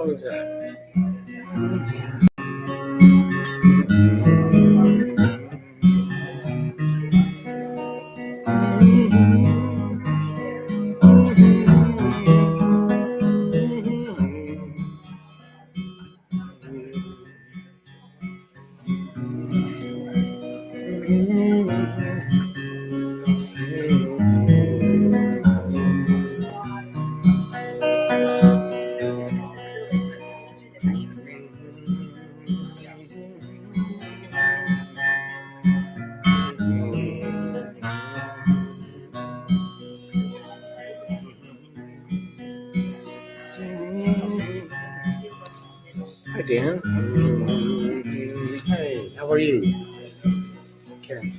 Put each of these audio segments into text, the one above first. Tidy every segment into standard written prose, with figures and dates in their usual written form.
song is that? Hi, Dan. Hey, how are you? Karen.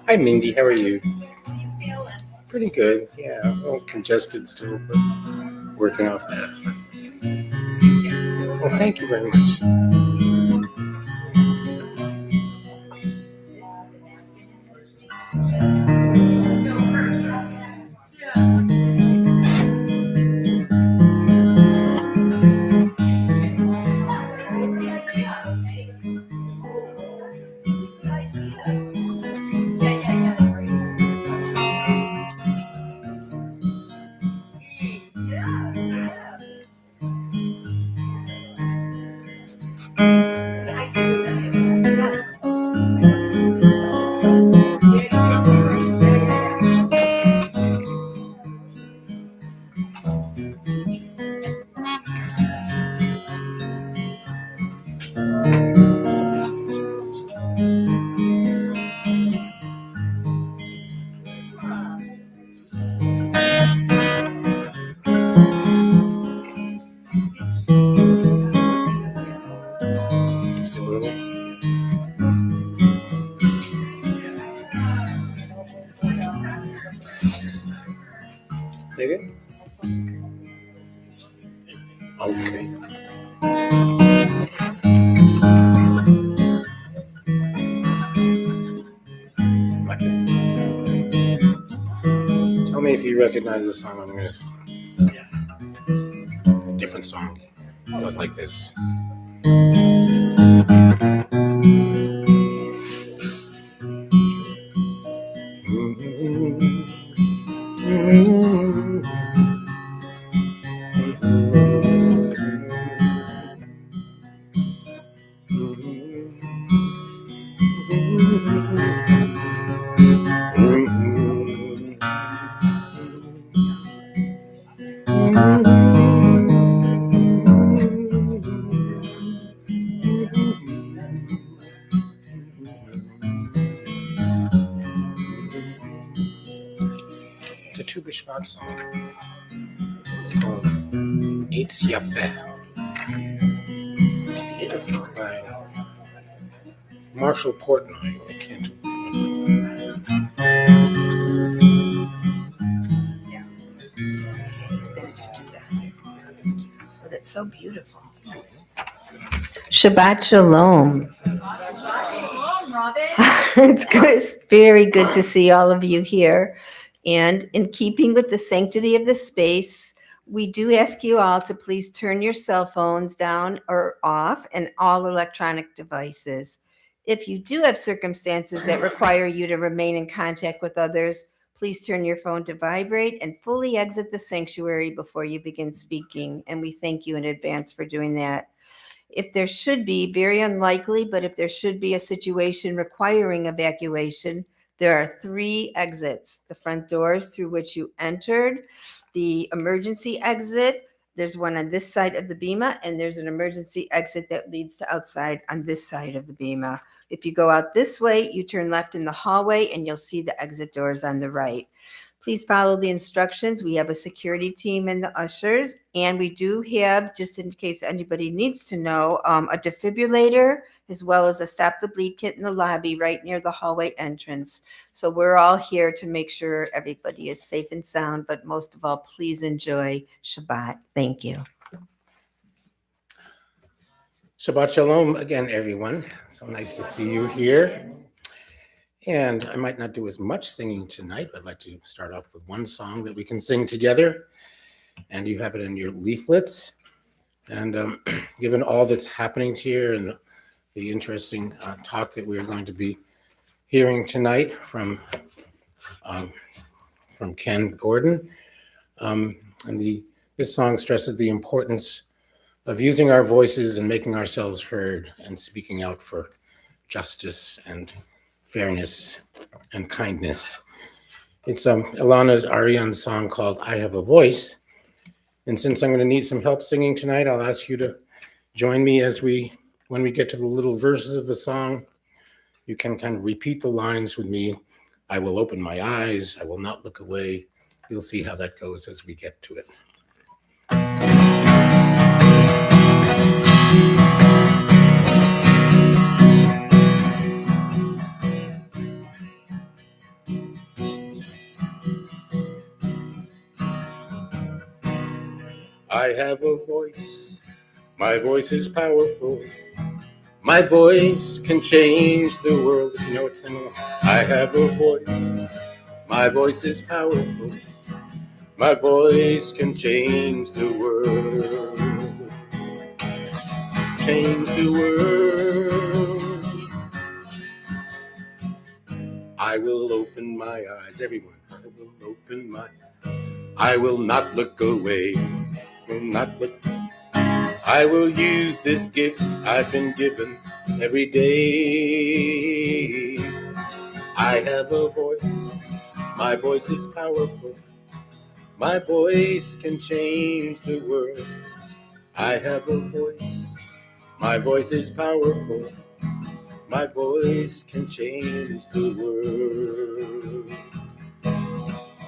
Hi, Mindy. How are you? Pretty good. Yeah, a little congested still, but working off that. Well, thank you very much. Just a little. Say again? Okay. Tell me if you recognize the song. I'm gonna. A different song. It goes like this. It's a Tu B'Shvat song. It's called Eitz Yafeh by Marshall Portnoy. I can't. Oh, that's so beautiful. Shabbat Shalom. Robin. It's good. It's very good to see all of you here. And in keeping with the sanctity of the space, we do ask you all to please turn your cell phones down or off and all electronic devices. If you do have circumstances that require you to remain in contact with others, please turn your phone to vibrate and fully exit the sanctuary before you begin speaking. And we thank you in advance for doing that. If there should be, very unlikely, but if there should be a situation requiring evacuation, there are 3 exits: the front doors through which you entered, the emergency exit. There's one on this side of the bima, and there's an emergency exit that leads to outside on this side of the bima. If you go out this way, you turn left in the hallway and you'll see the exit doors on the right. Please follow the instructions. We have a security team and the ushers, and we do have, just in case anybody needs to know, a defibrillator as well as a stop the bleed kit in the lobby right near the hallway entrance. So we're all here to make sure everybody is safe and sound, but most of all, please enjoy Shabbat. Thank you. Shabbat Shalom again, everyone. So nice to see you here. And I might not do as much singing tonight, but I'd like to start off with one song that we can sing together. And you have it in your leaflets. And given all that's happening here and the interesting talk that we're going to be hearing tonight from Ken Gordon, this song stresses the importance of using our voices and making ourselves heard and speaking out for justice and fairness and kindness. It's Ilana's Arian's song called I Have a Voice. And since I'm going to need some help singing tonight, I'll ask you to join me when we get to the little verses of the song. You can kind of repeat the lines with me. I will open my eyes. I will not look away. You'll see how that goes as we get to it. I have a voice. My voice is powerful. My voice can change the world. If you know it, sing along. I have a voice. My voice is powerful. My voice can change the world. Change the world. I will open my eyes. Everyone, I will open my eyes. I will not look away. Will not look. I will use this gift I've been given every day. I have a voice. My voice is powerful. My voice can change the world. I have a voice. My voice is powerful. My voice can change the world.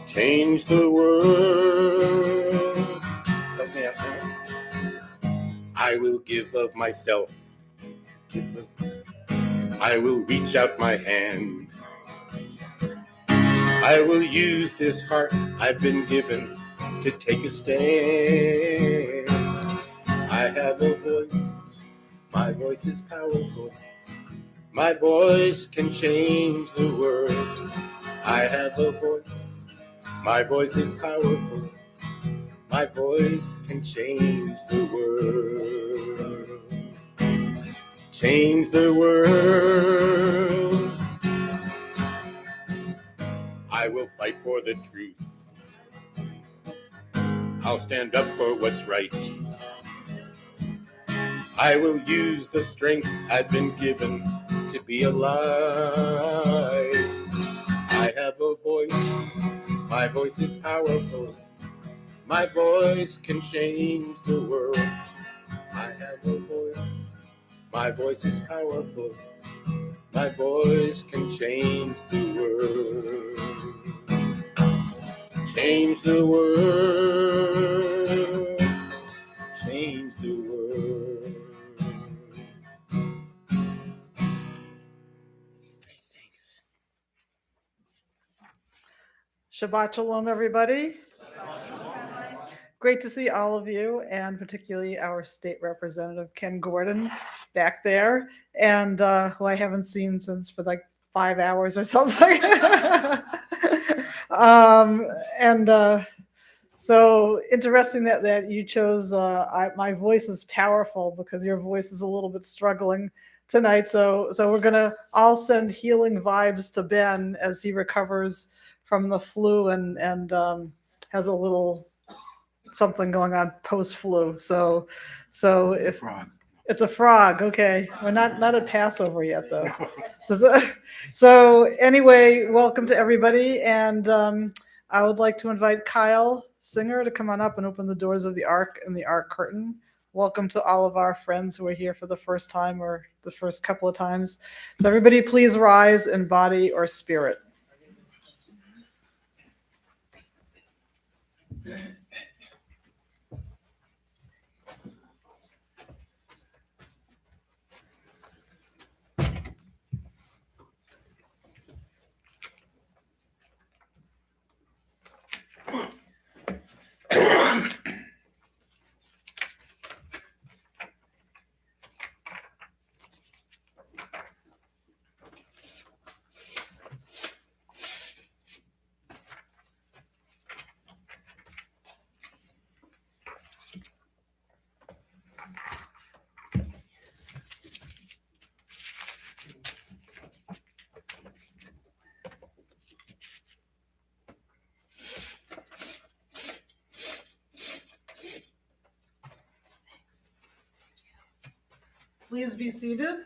Change the world. Help me out here. I will give of myself. I will reach out my hand. I will use this heart I've been given to take a stand. I have a voice. My voice is powerful. My voice can change the world. I have a voice. My voice is powerful. My voice can change the world. Change the world. I will fight for the truth. I'll stand up for what's right. I will use the strength I've been given to be alive. I have a voice. My voice is powerful. My voice can change the world. I have a voice. My voice is powerful. My voice can change the world. Change the world. Change the world. Thanks. Shabbat Shalom, everybody. Great to see all of you, and particularly our state representative, Ken Gordon, back there, and who I haven't seen since for like 5 hours or something. So interesting that you chose, my voice is powerful because your voice is a little bit struggling tonight. So we're going to all send healing vibes to Ben as he recovers from the flu and has a little something going on post-flu. So if Frog. it's a frog, okay. We're not at Passover yet, though. So anyway, welcome to everybody, and I would like to invite Kyle Singer to come on up and open the doors of the Ark and the Ark curtain. Welcome to all of our friends who are here for the first time or the first couple of times. So everybody, please rise in body or spirit. Please be seated.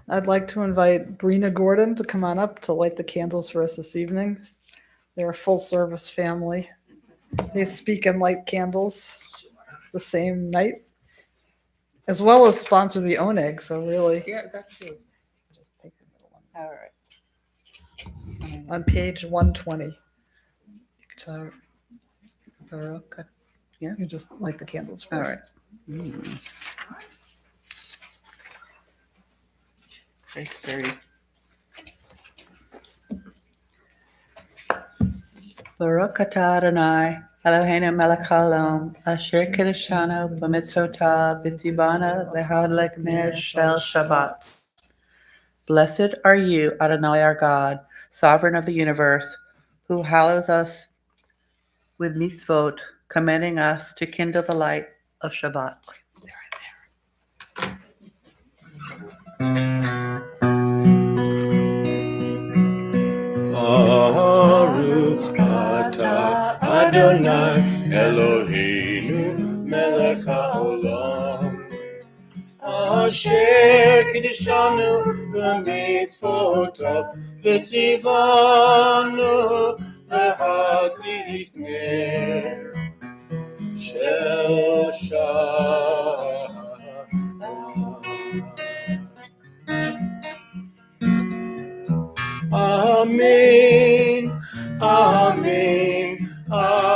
I'd like to invite Brina Gordon to come on up to light the candles for us this evening. They're a full-service family. They speak and light candles the same night, as well as sponsor the Oneg. So really, Yeah, that's good. just take the middle one. All right. On page 120. So Okay. you just light the candles first. All right. It's very. Baruch atah Adonai, Eloheinu melech haolam, asher kiddushanu b'mitzvotav v'tzivanu l'hadlek ner shel Shabbat. Blessed are you, Adonai our God, sovereign of the universe, who hallows us with mitzvot, commanding us to kindle the light of Shabbat. Baruch atah Adonai Eloheinu melech haolam asher kiddushanu b'mitzvotav v'tzivanu l'hadlik ner shel Shabbat. Amen, amen, amen,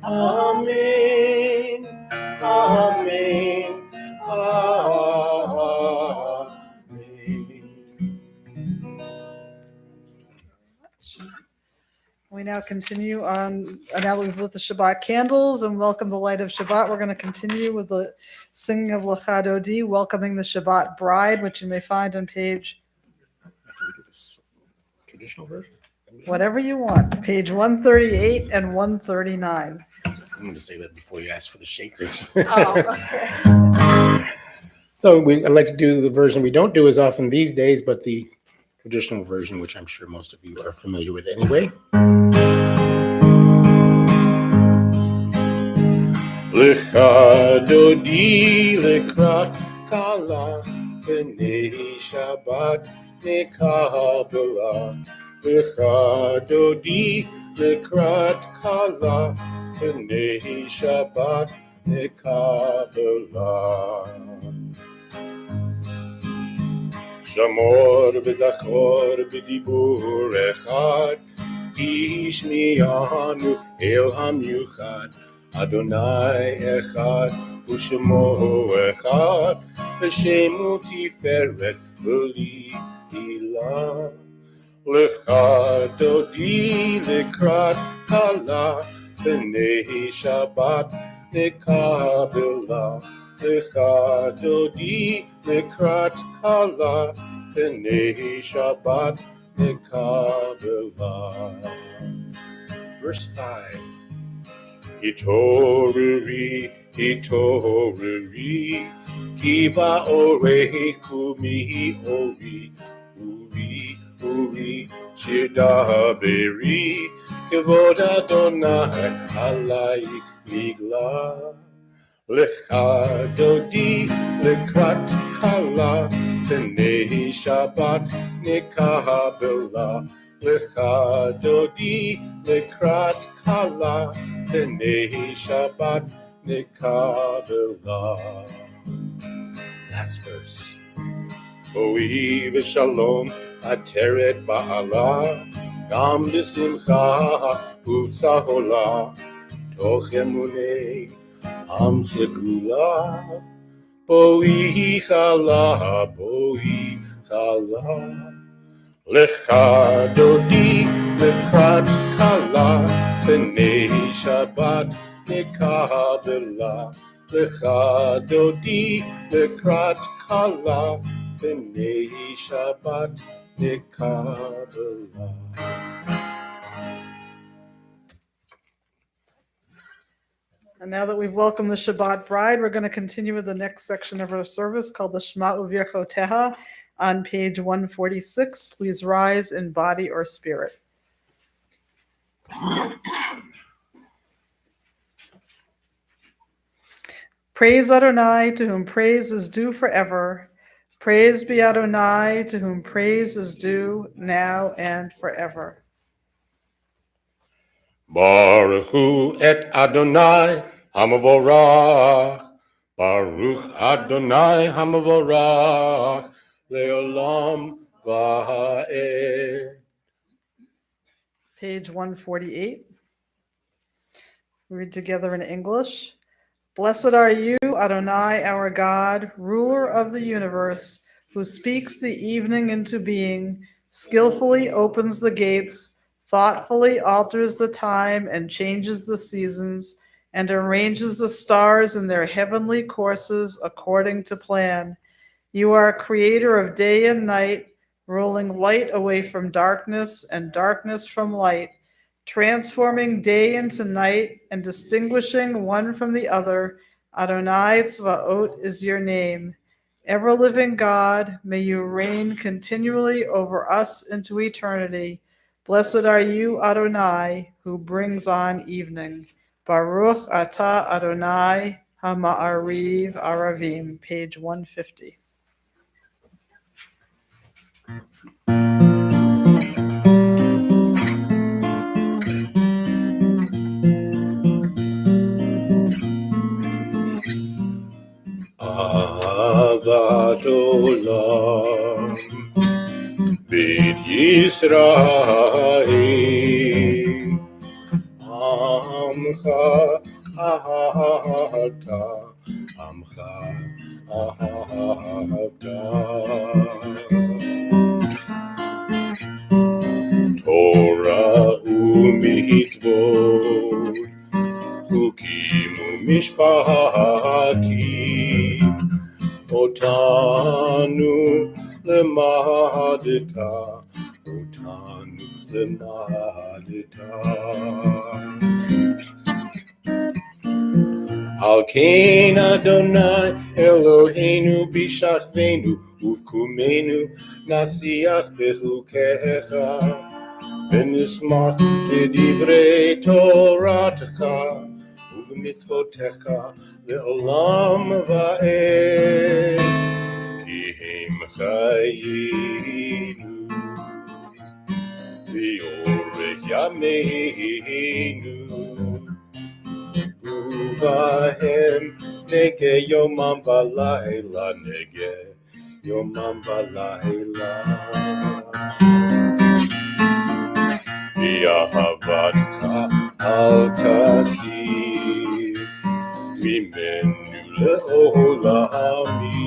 amen, amen, amen. We now continue on. Now that we've lit the Shabbat candles and welcome the light of Shabbat, we're going to continue with the singing of Lecha Dodi, welcoming the Shabbat bride, which you may find on page Traditional version? whatever you want, page 138 and 139. I'm going to say that before you ask for the shakers. Oh, okay. So I'd like to do the version we don't do as often these days, but the traditional version, which I'm sure most of you are familiar with anyway. Lecha Dodi lekrat kala b'nei Shabbat nekabela. Lecha Dodi lekrat kala b'nei Shabbat nekabela. Shamor v'zachor b'dibur echad ishmianu el hamyuchad Adonai echad u'shemo echad v'shemu tiferet v'li ilah. Lecha dodi lekrat kala b'nei Shabbat nekabela. Lecha dodi lekrat kala b'nei Shabbat nekabela. Verse 5. Hitoriri, hitoriri, kiva ore kumi ori, uri, uri, shidaberi, kevod Adonai alai nigla. Lecha dodi lekrat kala, b'nei Shabbat nekabela. Lecha dodi lekrat kala, b'nei Shabbat nekabela. Last verse. Oi v'shalom ateret ba'ala, gam b'simcha u'tzahola, toch emunei am segula, boi chala, boi chala. Lecha dodi lekrat kala, b'nei Shabbat nekabela. Lecha dodi lekrat kala, b'nei Shabbat nekabela. And now that we've welcomed the Shabbat bride, we're going to continue with the next section of our service called the Shema Uvirchoteha on page 146. Please rise in body or spirit. Praise Adonai, to whom praise is due forever. Praise be Adonai, to whom praise is due now and forever. Baruch hu et Adonai hamavorach. Baruch Adonai hamavorach. Leolam va'ed. Page 148. We read together in English. Blessed are you, Adonai, our God, ruler of the universe, who speaks the evening into being, skillfully opens the gates, thoughtfully alters the time and changes the seasons, and arranges the stars in their heavenly courses according to plan. You are creator of day and night, ruling light away from darkness and darkness from light, transforming day into night and distinguishing one from the other. Adonai Tzvaot is your name. Ever-living God, may you reign continually over us into eternity. Blessed are you, Adonai, who brings on evening. Baruch atah Adonai Hama'ariv Aravim, page 150. Ahavat olam beit Yisrael, Amcha ahavta, Amcha ahavta. Torah u'mitzvot, chukim u'mishpatim, otanu lemadita, otanu lemadita. Al kein Adonai Eloheinu bishachvenu uvkumenu nasiach bechukecha v'nismach b'divrei Toratecha uv'mitzvotecha le'olam va'ed ki hem chayinu v'yorech yameinu Uvahem nege yomam v'layla, nege yomam v'layla. V'ahavatcha al tasir mimenu le'olami.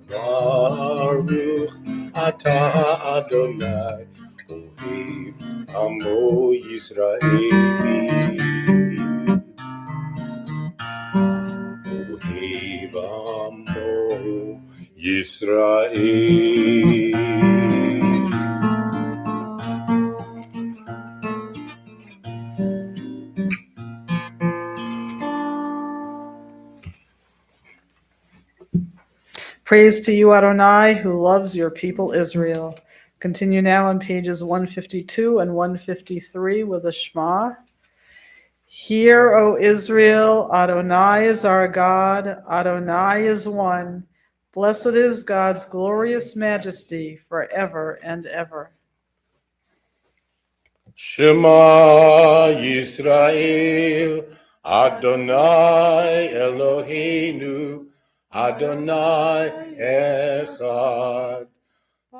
Baruch Ata Adonai Ohev Amo Yisraeli Ohev Amo Yisraeli. Praise to you, Adonai, who loves your people Israel. Continue now on pages 152 and 153 with the Shema. Hear, O Israel, Adonai is our God, Adonai is one. Blessed is God's glorious majesty forever and ever. Shema Yisrael, Adonai Eloheinu, Adonai Echad.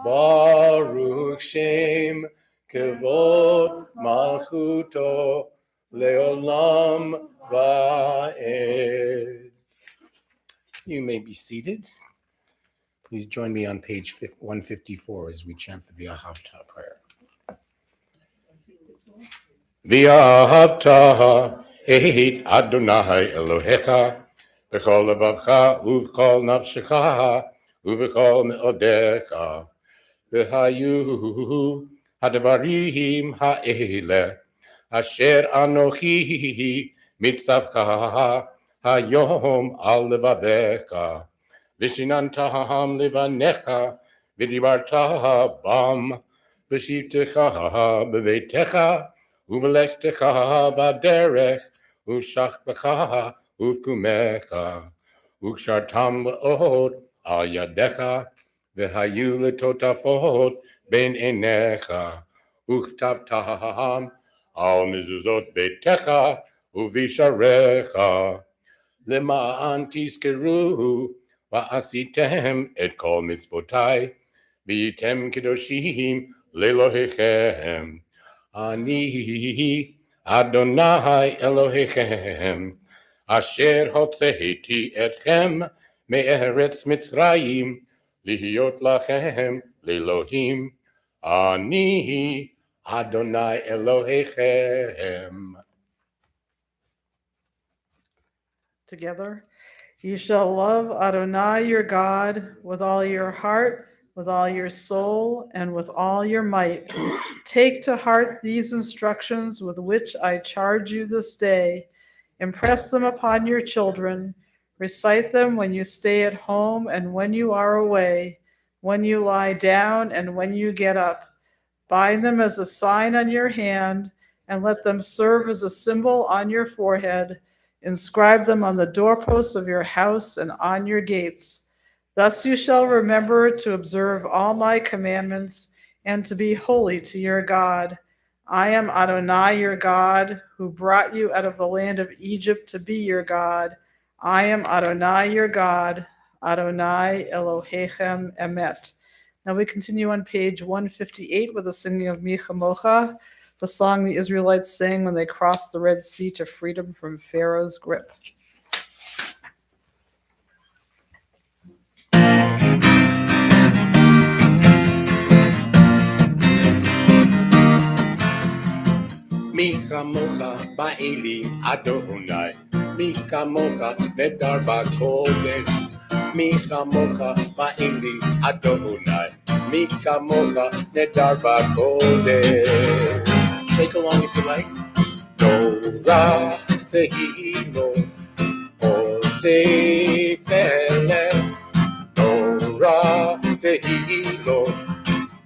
Baruch Shem Kevod Malchuto Leolam Va'ed. You may be seated. Please join me on page 154 as we chant the V'ahavta prayer. V'ahavta et Adonai Elohecha b'chol levavcha uv'chol nafshecha uv'chol me'odecha v'hayu hadvarim ha'ele asher anochi mitzavcha hayom al levavecha v'shinantam levanecha v'dibarta bam v'shivtecha b'veitecha Uvelechtecha vaderech, ushachbecha, uvkumecha, ukshartam leot al yadecha, v'hayu letotafot ben enecha, uchtavtam al mezuzot betecha, uvisharecha, lema'an tizkeru, va'asitem et kol mitzvotai, v'yitem kedoshim lelohechem. Ani Adonai Elohechem, Asher hotzeiti etchem me'eretz Mitzrayim, lihiot lachem le'Elohim. Ani Adonai Elohechem. Together, you shall love Adonai your God with all your heart, with all your soul, and with all your might. Take to heart these instructions with which I charge you this day. Impress them upon your children. Recite them when you stay at home and when you are away, when you lie down and when you get up. Bind them as a sign on your hand, and let them serve as a symbol on your forehead. Inscribe them on the doorposts of your house and on your gates. Thus you shall remember to observe all my commandments and to be holy to your God. I am Adonai your God, who brought you out of the land of Egypt to be your God. I am Adonai your God, Adonai Elohechem Emeth. Now we continue on page 158 with the singing of Mi Chamocha, the song the Israelites sang when they crossed the Red Sea to freedom from Pharaoh's grip. Mi chamocha ba'elim Adonai, mi chamocha nedar ba'kodesh. Mi chamocha ba'elim Adonai, mi chamocha nedar ba'kodesh. Take along if you like. Torah tehilo, osei pelech. Torah tehilo,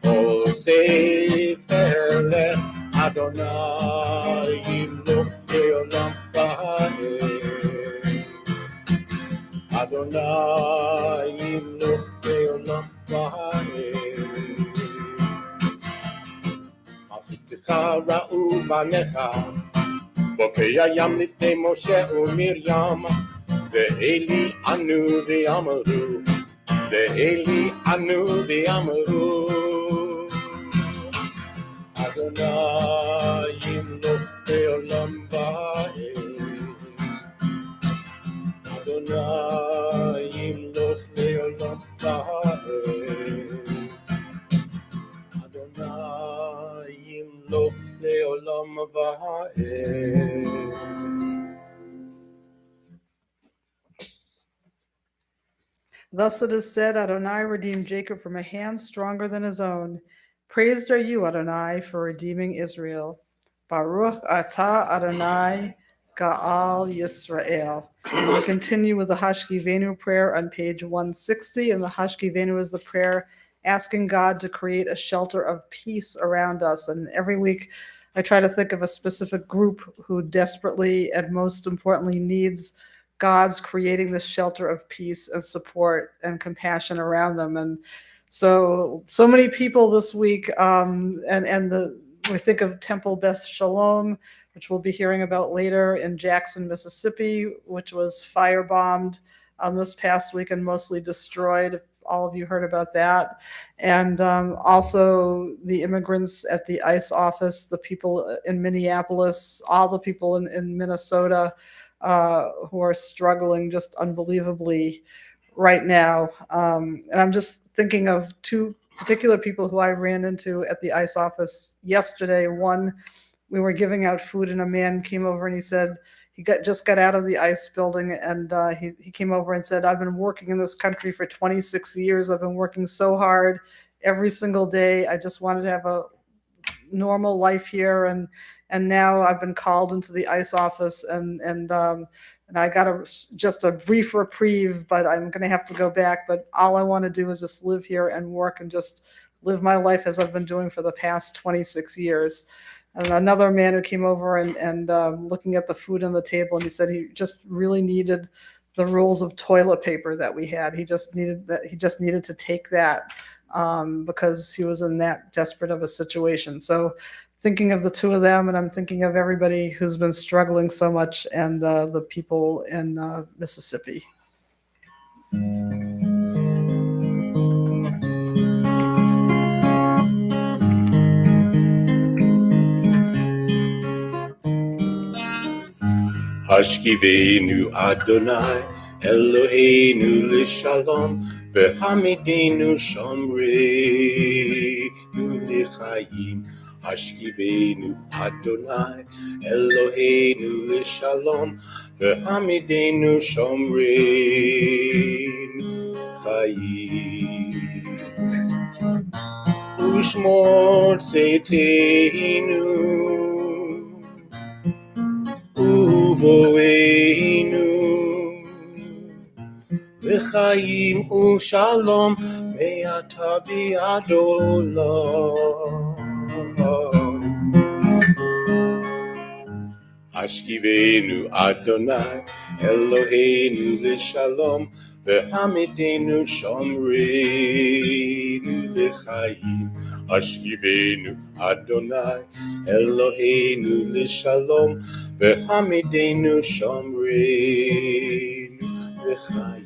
osei pelech. Adonai Yimlo Leolam Va'ed. Adonai Yimlo Leolam Va'ed. Malchutecha ra'u banecha, bokei hayam lifnei Moshe u'Miriam, ve'eli anu ve'amaru, ve'eli anu ve'amaru. Adonai Yimloch Leolam Va'ed. Adonai Yimloch Leolam Va'ed. Olam Va'ed. Thus it is said, Adonai redeemed Jacob from a hand stronger than his own. Praised are you, Adonai, for redeeming Israel. Baruch atah Adonai Ga'al Yisrael. We continue with the Hashkivenu prayer on page 160, and the Hashkivenu is the prayer asking God to create a shelter of peace around us. And every week I try to think of a specific group who desperately and most importantly needs God's creating this shelter of peace and support and compassion around them. And so many people this week, we think of Temple Beth Shalom, which we'll be hearing about later in Jackson, Mississippi, which was firebombed this past week and mostly destroyed. All of you heard about that. And also the immigrants at the ICE office, the people in Minneapolis, all the people in Minnesota who are struggling just unbelievably right now. And I'm just thinking of two particular people who I ran into at the ICE office yesterday. One, we were giving out food and a man came over and he said, just got out of the ICE building, and he came over and said, I've been working in this country for 26 years. I've been working so hard every single day. I just wanted to have a normal life here, and now I've been called into the ICE office, and I got just a brief reprieve, but I'm going to have to go back. But all I want to do is just live here and work and just live my life as I've been doing for the past 26 years. And another man who came over and looking at the food on the table, and he said he just really needed the rolls of toilet paper that we had. He just needed to take that because he was in that desperate of a situation. So thinking of the two of them, and I'm thinking of everybody who's been struggling so much, and the people in Mississippi. Hashkivenu Adonai Eloheinu l'shalom v'hamidenu shomreinu l'chaim. Hashkivenu Adonai Eloheinu l'shalom v'hamidenu shomreinu l'chaim. Ushmor tzeiteinu Uvoeinu V'chaim u'shalom Me'ata v'adolam. Hashkivenu Adonai Eloheinu l'shalom V'hamidenu shomreinu l'chaim. Hashkivenu Adonai Eloheinu l'shalom V'hamidenu shomreinu l'chaim.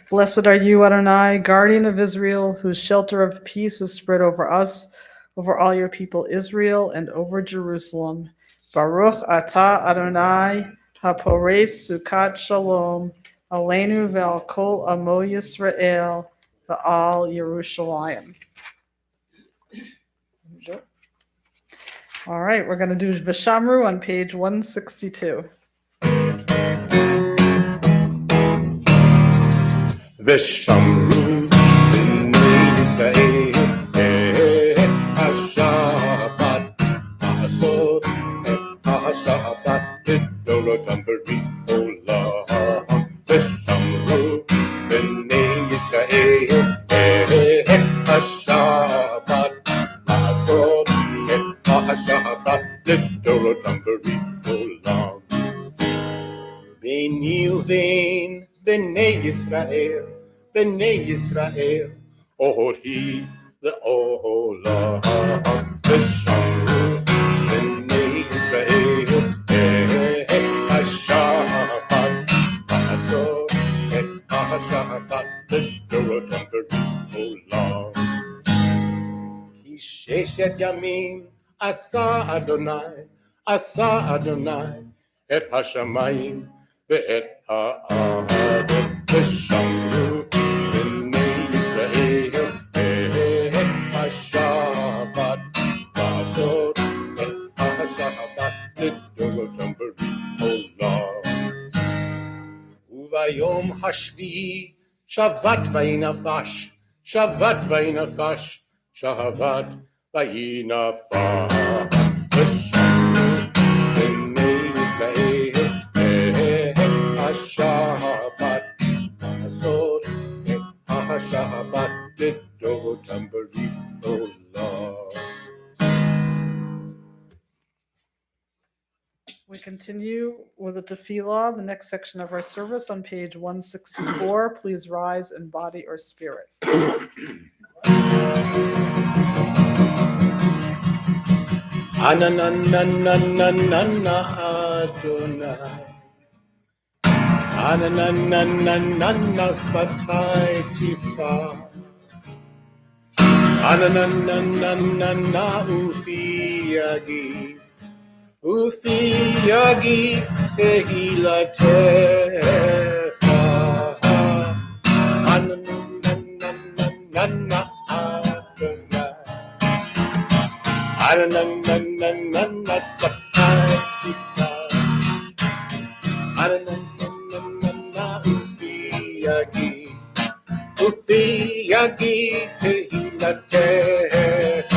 Blessed are you, Adonai, guardian of Israel, whose shelter of peace is spread over us, over all your people Israel, and over Jerusalem. Baruch atah Adonai, hapores sukat shalom, aleinu ve'al kol amo Yisrael, ve'al Yerushalayim. All right, we're going to do V'shamru on page 162. V'shamru b'nei Yisrael Shabbat Asot Shabbat V'dorotam b'riolam. V'shamru b'nei Yisrael Shabbat Asot Shabbat V'dorotam b'riolam. B'nei Uvein B'nei Yisrael, Ohri le'olam. V'shamru b'nei Yisrael Shabbat Asot Shabbat V'dorotam b'riolam. Ki sheshet yamim asa Adonai et hashamayim ואת הארץ ושמרו בני ישראל את השבת לעשות את השבת לדורותם ברית עולם. וביום השביעי שבת ויהי נפש, שבת ויהי נפש, שבת ויהי נפש. ושמרו בני ישראל את השבת לעשות את השבת לדורותם ברית עולם. We continue with the tefillah, the next section of our service on page 164. Please rise in body or spirit. Anananananana Adonai, Anananananana Svatai Tifa, Anananananana Ufiagi, Ufiagi Tehilatecha, Anananananana Adonai, Anananananana Svatai Tifa, Anananananana Ufiagi, Ufiagi Tehilatecha,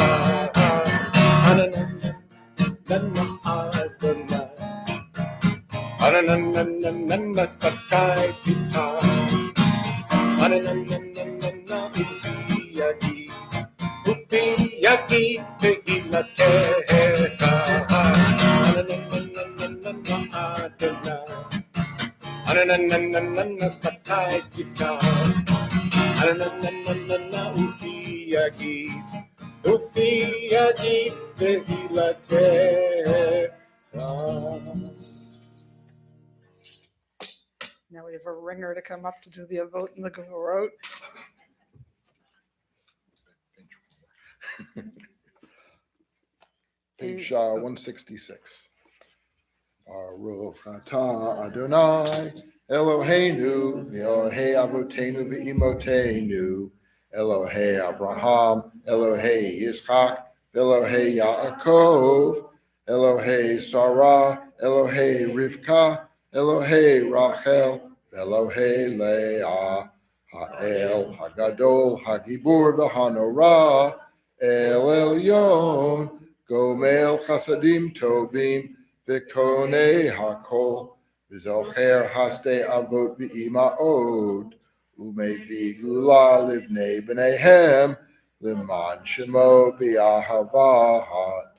Anananananana Adonai, Anananananana Svatai Tifa, Anananananana Ufiagi, Ufiagi Tehilatecha, Anananananana Adonai, Anananananana Svatai Tifa, Anananananana Ufiagi, Ufiagi Tehilatecha. Now we have a ringer to come up to do the vote in the Gevurot. Page 166. Baruch atah Adonai Eloheinu Elohei Avotenu ve'imotenu Elohei Abraham Elohei Yitzchak Elohei Yaakov Elohei Sarah Elohei Rivka Elohei Rachel Elohei Leah Ha'el Hagadol Hagibur v'Hanorah El Elyon Gomel Chasadim Tovim V'Konei Hakol V'Zocher Haste Avot V'Imaod Umevi Gula Livnei B'neihem L'man Shemo B'Ahavahat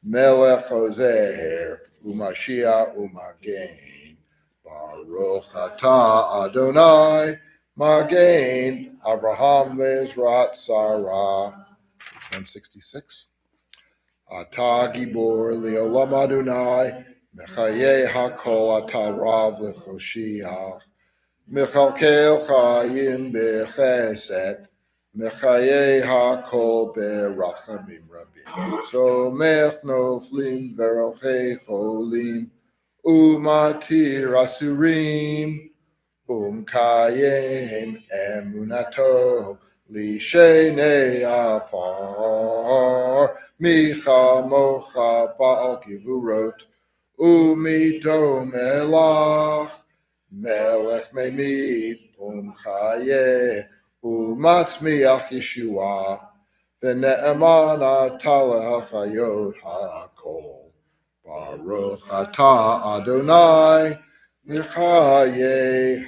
Melech Ozer Umashiach Umagen Baruch Atah Adonai Magen Avraham V'Ezrat Sarah. 166. Atah Gibor Leolam Adonai Mechaye Hakol Atah Rav Lechoshiach Mechalkel Chayim Bechesed Mechaye Hakol Berachamim Rabim Somech Noflim Verochei Cholim Umatir Asurim Kayem Emunato Lishenei Afar Micha Mocha Baal Givurot Umito Melach Melech Memid Chaye Umatzmiach Yeshua V'ne'eman Atala Chayot HaKol Baruch Atah Adonai Michaye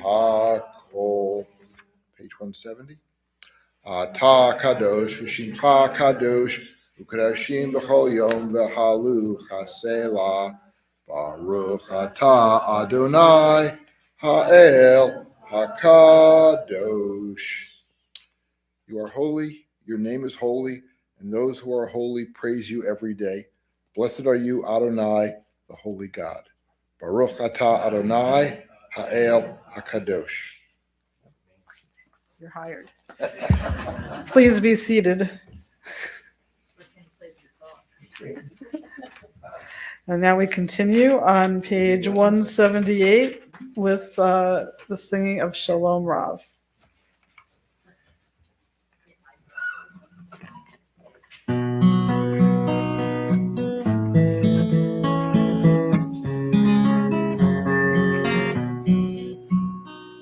HaKol. Page 170. Atah Kadosh V'Shimcha Kadosh U'Kadashim B'Chol Yom V'Halu Chasela Baruch Atah Adonai Ha'el HaKadosh. You are holy, your name is holy, and those who are holy praise you every day. Blessed are you, Adonai, the holy God. Baruch Atah Adonai Ha'el HaKadosh. You're hired. Please be seated. And now we continue on page 178. with the singing of Shalom Rav.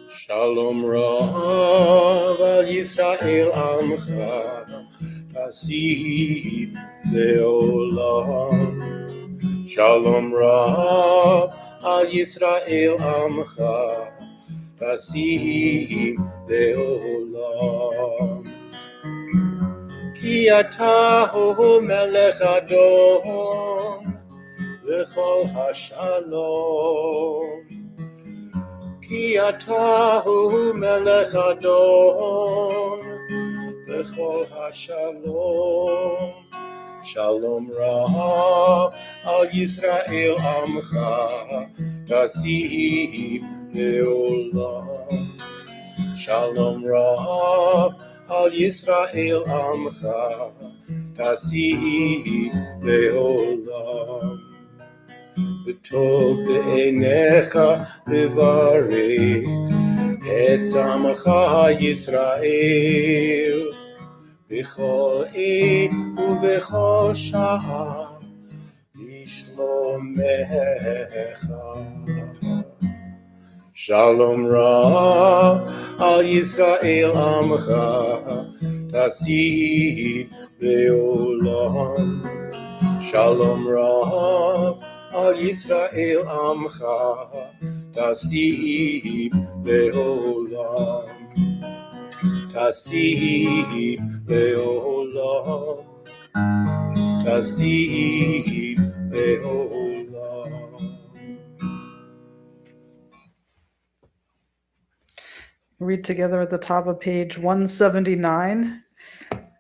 Shalom Rav al Yisrael Amcha Tasid Leolam. Shalom Rav al Yisrael Amcha Tasid Leolam. Ki atahu melech adon L'chol hashalom. Ki atahu melech adon L'chol hashalom. Shalom Rav al Yisrael Amcha Tasid Leolam. Shalom Rav al Yisrael Amcha Tasid Leolam. B'tov be'einecha levarech et Amcha Yisrael b'chol עת ובכל שעה לשלומך. Shalom Rav al Yisrael Amcha Tasid Leolam. Shalom Rav al Yisrael Amcha Tasid Leolam. Tasid Leolam. Tasid Leolam. Read together at the top of page 179.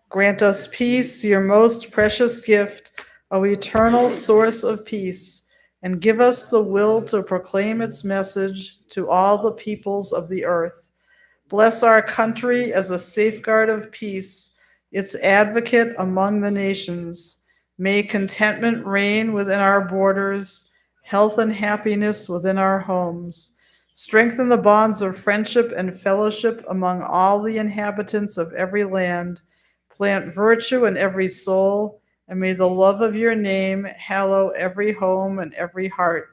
Grant us peace, your most precious gift, O eternal source of peace, and give us the will to proclaim its message to all the peoples of the earth. Bless our country as a safeguard of peace, its advocate among the nations. May contentment reign within our borders, health and happiness within our homes. Strengthen the bonds of friendship and fellowship among all the inhabitants of every land. Plant virtue in every soul, and may the love of your name hallow every home and every heart.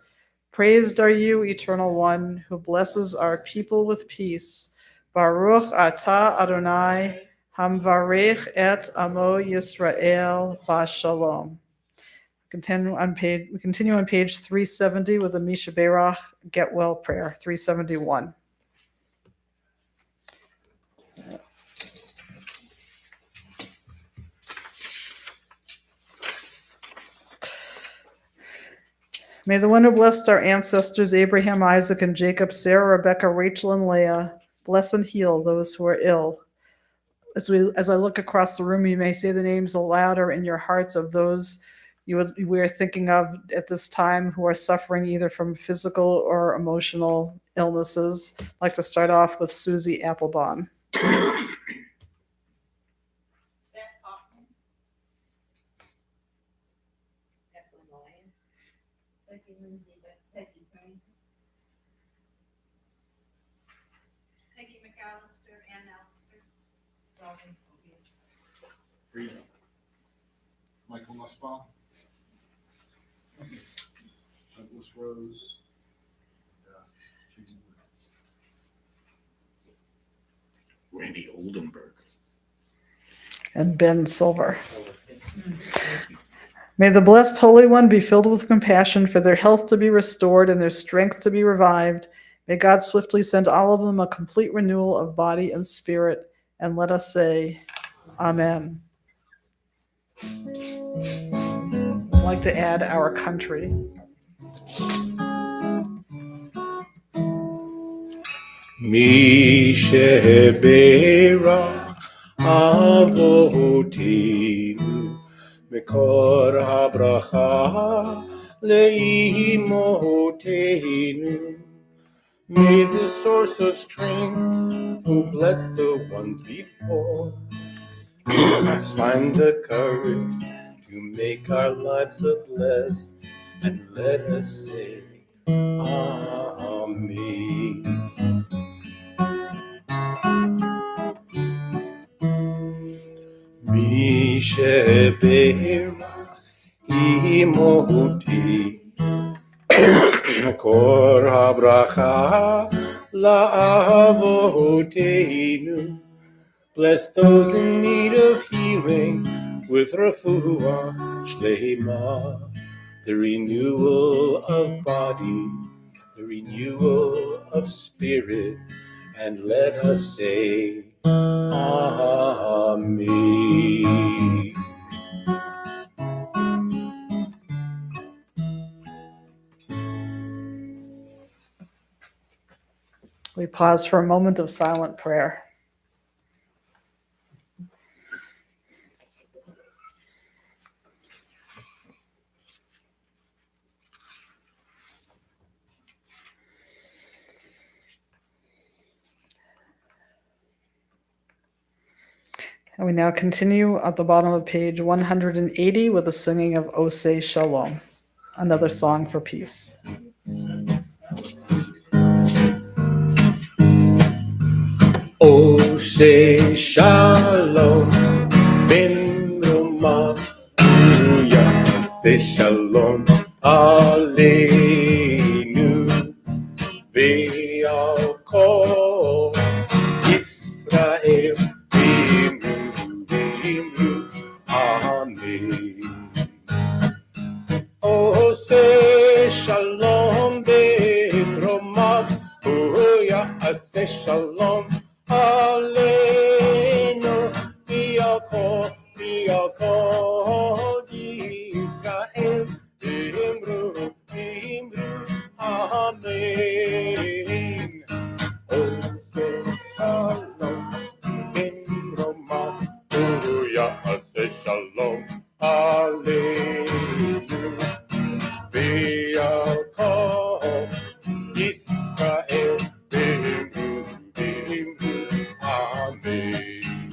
Praised are you, Eternal One, who blesses our people with peace. Baruch atah Adonai, hamvarech et amo Yisrael b'shalom. We continue on page 370 with the Misha Berach Get Well prayer, 371. May the one who blessed our ancestors Abraham, Isaac, and Jacob, Sarah, Rebecca, Rachel, and Leah, bless and heal those who are ill. As I look across the room, you may say the names aloud or in your hearts of those we are thinking of at this time who are suffering either from physical or emotional illnesses. I'd like to start off with Susie Applebaum. Peggy McAllister, Ann Elster. Michael Nussbaum. Douglas Rose. Randy Oldenburg. And Ben Silver. May the blessed Holy One be filled with compassion for their health to be restored and their strength to be revived. May God swiftly send all of them a complete renewal of body and spirit. And let us say, Amen. I'd like to add our country. Mi shebera avotinu mekor habracha leimotenu. May the source of strength who blessed the ones before us find the courage to make our lives a blessed, and let us say Amen. Deber imoti Kor habracha la'avoteinu. Bless those in need of healing with refuah shlema, the renewal of body, the renewal of spirit, and let us say, Amen. We pause for a moment of silent prayer. And we now continue at the bottom of page 180 with the singing of Oseh Shalom, another song for peace. Oseh Shalom ben Romah Yaseh Shalom Aleinu Ve'al Kol Yisrael V'imru Amen. Oseh Shalom ben Romah Yaseh Shalom Aleinu V'al Yisrael V'imru Amen. Oseh Shalom ben Romah Yaseh Shalom Aleinu V'al Yisrael V'imru Amen.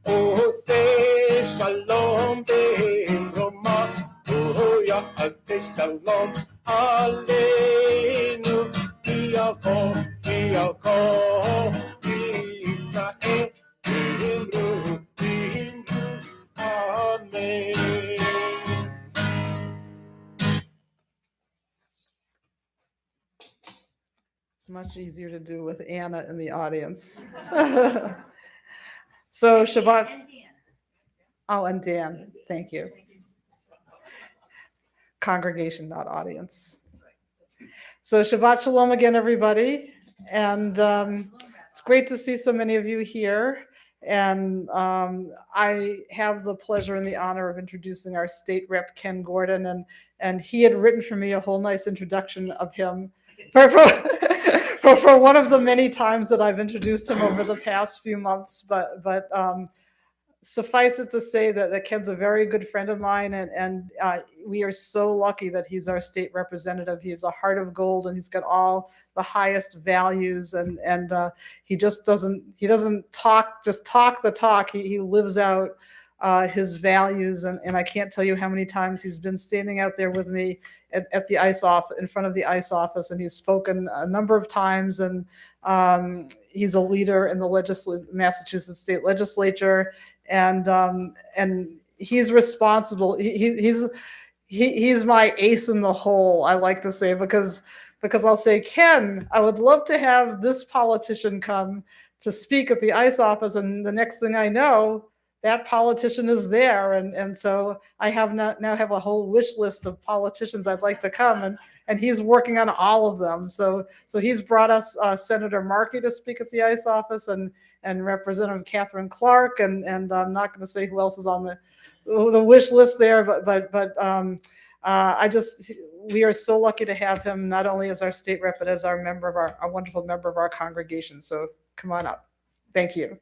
Oseh Shalom ben Romah Yaseh Shalom Aleinu V'al Yisrael V'imru Amen. It's much easier to do with Anna in the audience. So Shabbat. Oh, and Dan, thank you. Congregation, not audience. So Shabbat Shalom again, everybody. And it's great to see so many of you here. And I have the pleasure and the honor of introducing our state rep, Ken Gordon. And he had written for me a whole nice introduction of him for one of the many times that I've introduced him over the past few months. But suffice it to say that Ken's a very good friend of mine, and we are so lucky that he's our state representative. He's a heart of gold, and he's got all the highest values, and he just doesn't talk the talk. He lives out his values, and I can't tell you how many times he's been standing out there with me at the ICE office, in front of the ICE office, and he's spoken a number of times, and he's a leader in the Massachusetts state legislature. And he's responsible. He's my ace in the hole, I like to say, because I'll say, Ken, I would love to have this politician come to speak at the ICE office, and the next thing I know, that politician is there, and so I now have a whole wish list of politicians I'd like to come, and he's working on all of them. So he's brought us Senator Markey to speak at the ICE office, and Representative Catherine Clark, and I'm not going to say who else is on the wish list there, but we are so lucky to have him not only as our state rep, but as our wonderful member of our congregation. So come on up. Thank you.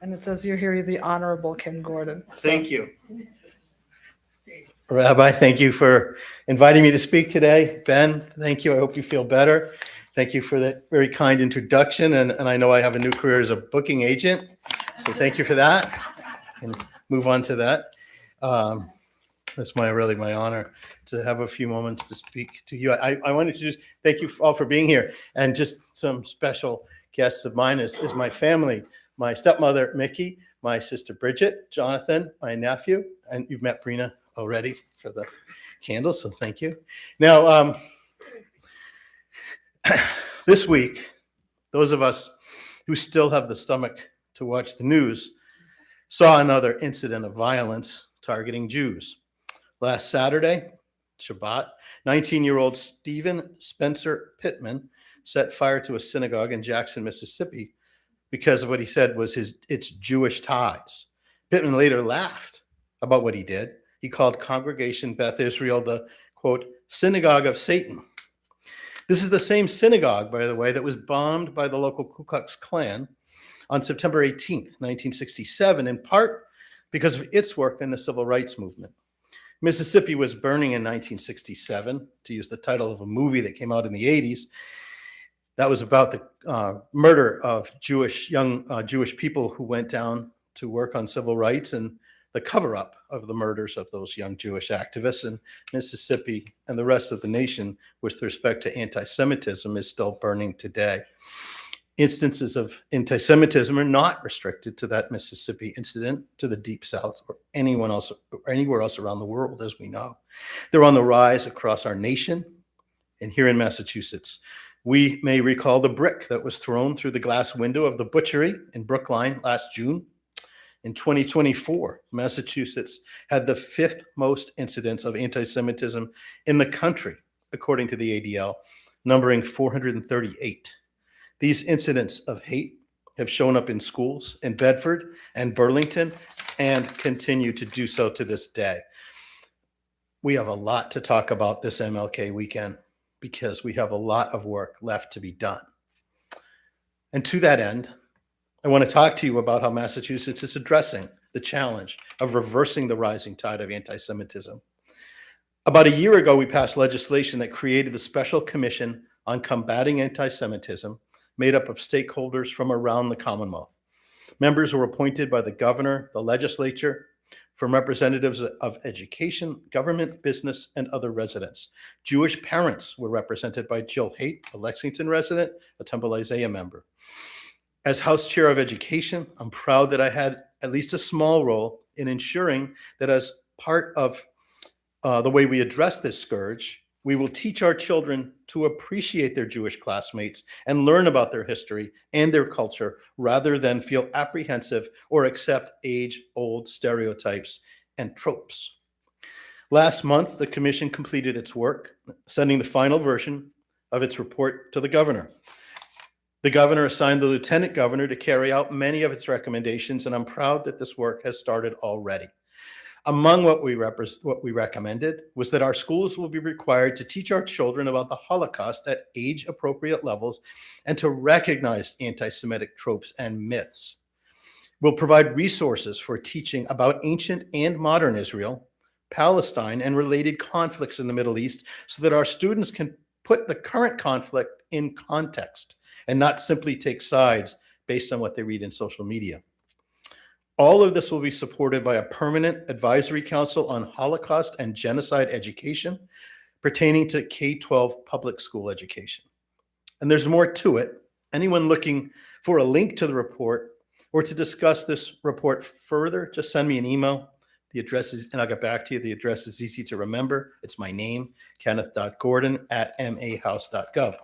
And it says you're here, the Honorable Ken Gordon. Thank you. Rabbi, thank you for inviting me to speak today. Ben, thank you. I hope you feel better. Thank you for that very kind introduction. And I know I have a new career as a booking agent. So thank you for that. And move on to that. It's really my honor to have a few moments to speak to you. I wanted to just thank you all for being here, and just some special guests of mine is my family, my stepmother, Mickey, my sister, Bridget, Jonathan, my nephew, and you've met Brina already for the candles, so thank you. Now, this week, those of us who still have the stomach to watch the news saw another incident of violence targeting Jews. Last Saturday, Shabbat, 19-year-old Stephen Spencer Pittman set fire to a synagogue in Jackson, Mississippi, because of what he said was its Jewish ties. Pittman later laughed about what he did. He called Congregation Beth Israel the, quote, synagogue of Satan. This is the same synagogue, by the way, that was bombed by the local Ku Klux Klan on September 18th, 1967, in part because of its work in the civil rights movement. Mississippi was burning in 1967, to use the title of a movie that came out in the 80s. That was about the murder of young Jewish people who went down to work on civil rights, and the cover-up of the murders of those young Jewish activists. In Mississippi and the rest of the nation, with respect to anti-Semitism, is still burning today. Instances of anti-Semitism are not restricted to that Mississippi incident, to the Deep South, or anywhere else around the world, as we know. They're on the rise across our nation, and here in Massachusetts. We may recall the brick that was thrown through the glass window of the butchery in Brookline last June. In 2024, Massachusetts had the 5th most incidents of anti-Semitism in the country, according to the ADL, numbering 438. These incidents of hate have shown up in schools in Bedford and Burlington and continue to do so to this day. We have a lot to talk about this MLK weekend because we have a lot of work left to be done. And to that end, I want to talk to you about how Massachusetts is addressing the challenge of reversing the rising tide of anti-Semitism. About a year ago, we passed legislation that created the Special Commission on Combating Anti-Semitism, made up of stakeholders from around the Commonwealth. Members were appointed by the governor, the legislature, from representatives of education, government, business, and other residents. Jewish parents were represented by Jill Haight, a Lexington resident, a Temple Isaiah member. As House Chair of Education, I'm proud that I had at least a small role in ensuring that as part of the way we address this scourge, we will teach our children to appreciate their Jewish classmates and learn about their history and their culture rather than feel apprehensive or accept age-old stereotypes and tropes. Last month, the commission completed its work, sending the final version of its report to the governor. The governor assigned the lieutenant governor to carry out many of its recommendations, and I'm proud that this work has started already. Among what we recommended was that our schools will be required to teach our children about the Holocaust at age-appropriate levels and to recognize anti-Semitic tropes and myths. We'll provide resources for teaching about ancient and modern Israel, Palestine, and related conflicts in the Middle East so that our students can put the current conflict in context and not simply take sides based on what they read in social media. All of this will be supported by a permanent advisory council on Holocaust and genocide education pertaining to K-12 public school education. And there's more to it. Anyone looking for a link to the report or to discuss this report further, just send me an email. The address is, and I'll get back to you. The address is easy to remember. It's my name, kenneth.gordon@mahouse.gov.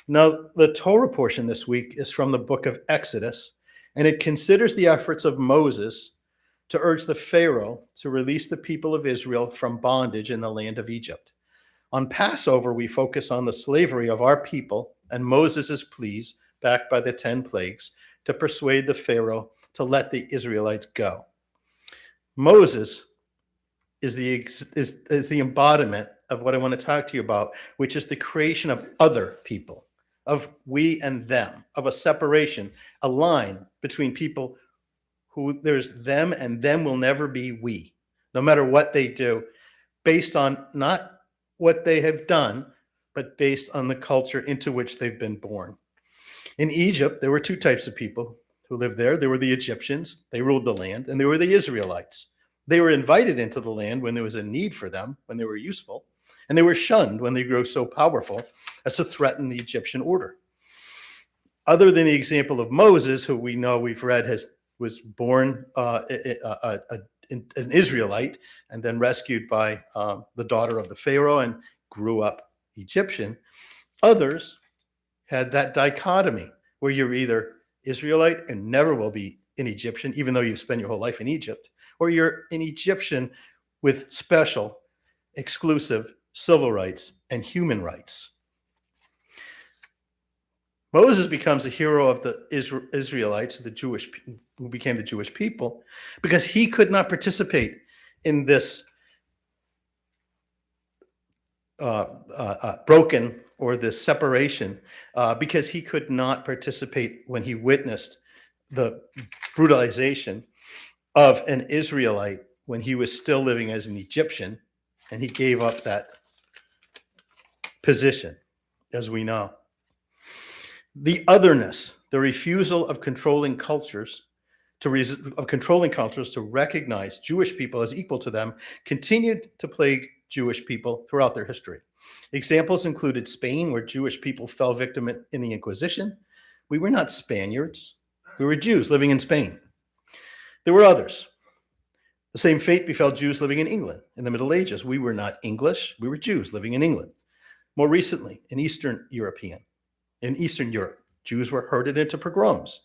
Now, the Torah portion this week is from the book of Exodus, and it considers the efforts of Moses to urge the Pharaoh to release the people of Israel from bondage in the land of Egypt. On Passover, we focus on the slavery of our people and Moses' pleas, backed by the 10 plagues, to persuade the Pharaoh to let the Israelites go. Moses is the embodiment of what I want to talk to you about, which is the creation of other people, of we and them, of a separation, a line between people who there's them and them will never be we, no matter what they do, based on not what they have done, but based on the culture into which they've been born. In Egypt, there were two types of people who lived there. There were the Egyptians, they ruled the land, and there were the Israelites. They were invited into the land when there was a need for them, when they were useful, and they were shunned when they grew so powerful as to threaten the Egyptian order. Other than the example of Moses, who we know we've read was born an Israelite and then rescued by the daughter of the Pharaoh and grew up Egyptian, others had that dichotomy where you're either Israelite and never will be an Egyptian, even though you've spent your whole life in Egypt, or you're an Egyptian with special, exclusive civil rights and human rights. Moses becomes a hero of the Israelites, who became the Jewish people, because he could not participate in this broken or this separation, because he could not participate when he witnessed the brutalization of an Israelite when he was still living as an Egyptian, and he gave up that position, as we know. The otherness, the refusal of controlling cultures to recognize Jewish people as equal to them, continued to plague Jewish people throughout their history. Examples included Spain, where Jewish people fell victim in the Inquisition. We were not Spaniards. We were Jews living in Spain. There were others. The same fate befell Jews living in England in the Middle Ages. We were not English. We were Jews living in England. More recently, in Eastern Europe, Jews were herded into pogroms,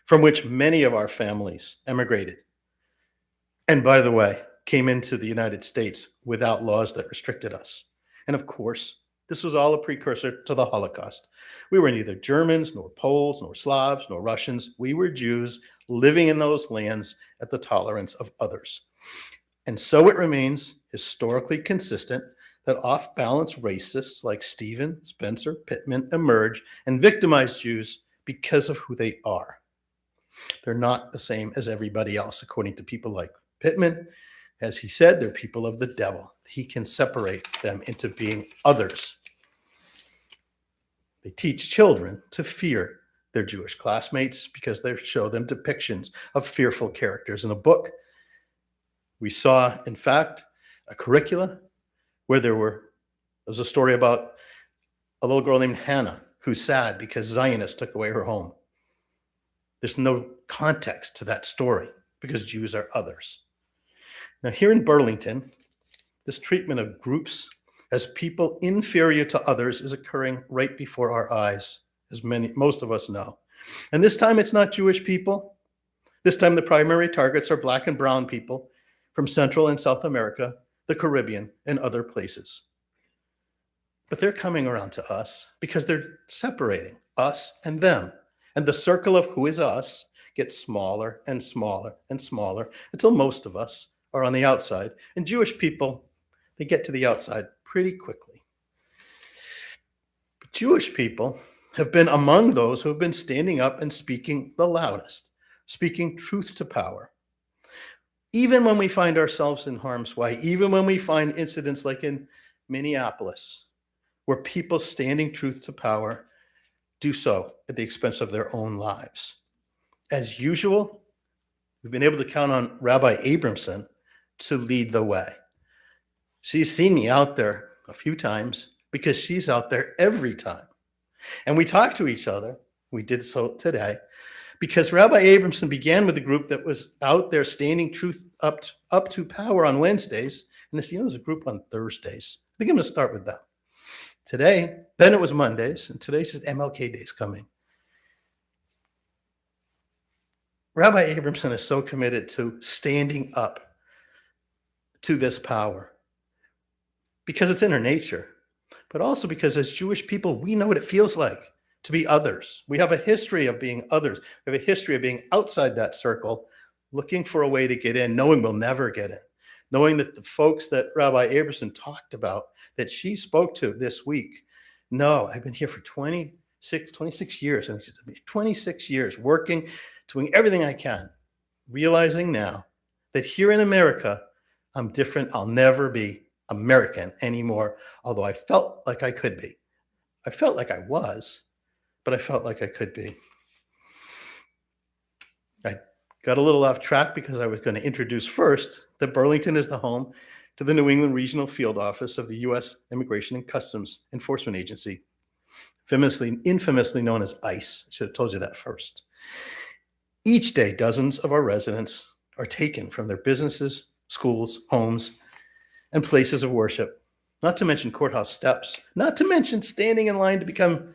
from which many of our families emigrated. And by the way, came into the United States without laws that restricted us. And of course, this was all a precursor to the Holocaust. We were neither Germans, nor Poles, nor Slavs, nor Russians. We were Jews living in those lands at the tolerance of others. And so it remains historically consistent that off-balance racists like Stephen, Spencer, Pittman emerge and victimize Jews because of who they are. They're not the same as everybody else, according to people like Pittman. As he said, they're people of the devil. He can separate them into being others. They teach children to fear their Jewish classmates because they show them depictions of fearful characters in a book. We saw, in fact, a curricula where there was a story about a little girl named Hannah who's sad because Zionists took away her home. There's no context to that story because Jews are others. Now, here in Burlington, this treatment of groups as people inferior to others is occurring right before our eyes, as most of us know. And this time it's not Jewish people. This time the primary targets are Black and brown people from Central and South America, the Caribbean, and other places. But they're coming around to us because they're separating us and them. And the circle of who is us gets smaller and smaller and smaller until most of us are on the outside. And Jewish people, they get to the outside pretty quickly. But Jewish people have been among those who have been standing up and speaking the loudest, speaking truth to power. Even when we find ourselves in harm's way, even when we find incidents like in Minneapolis, where people standing truth to power do so at the expense of their own lives. As usual, we've been able to count on Rabbi Abramson to lead the way. She's seen me out there a few times because she's out there every time. And we talk to each other. We did so today because Rabbi Abramson began with a group that was out there standing truth up to power on Wednesdays. And there's a group on Thursdays. I think I'm going to start with that. Today, then it was Mondays, and today's MLK Day's coming. Rabbi Abramson is so committed to standing up to this power because it's in her nature, but also because as Jewish people, we know what it feels like to be others. We have a history of being others. We have a history of being outside that circle, looking for a way to get in, knowing we'll never get in, knowing that the folks that Rabbi Abramson talked about, that she spoke to this week, no, I've been here for 26 years, and 26 years working, doing everything I can, realizing now that here in America, I'm different. I'll never be American anymore, although I felt like I could be. I felt like I was, but I felt like I could be. I Got a little off track because I was going to introduce first that Burlington is the home to the New England Regional Field Office of the U.S. Immigration and Customs Enforcement Agency, infamously known as ICE. I should have told you that first. Each day, dozens of our residents are taken from their businesses, schools, homes, and places of worship, not to mention courthouse steps, not to mention standing in line to become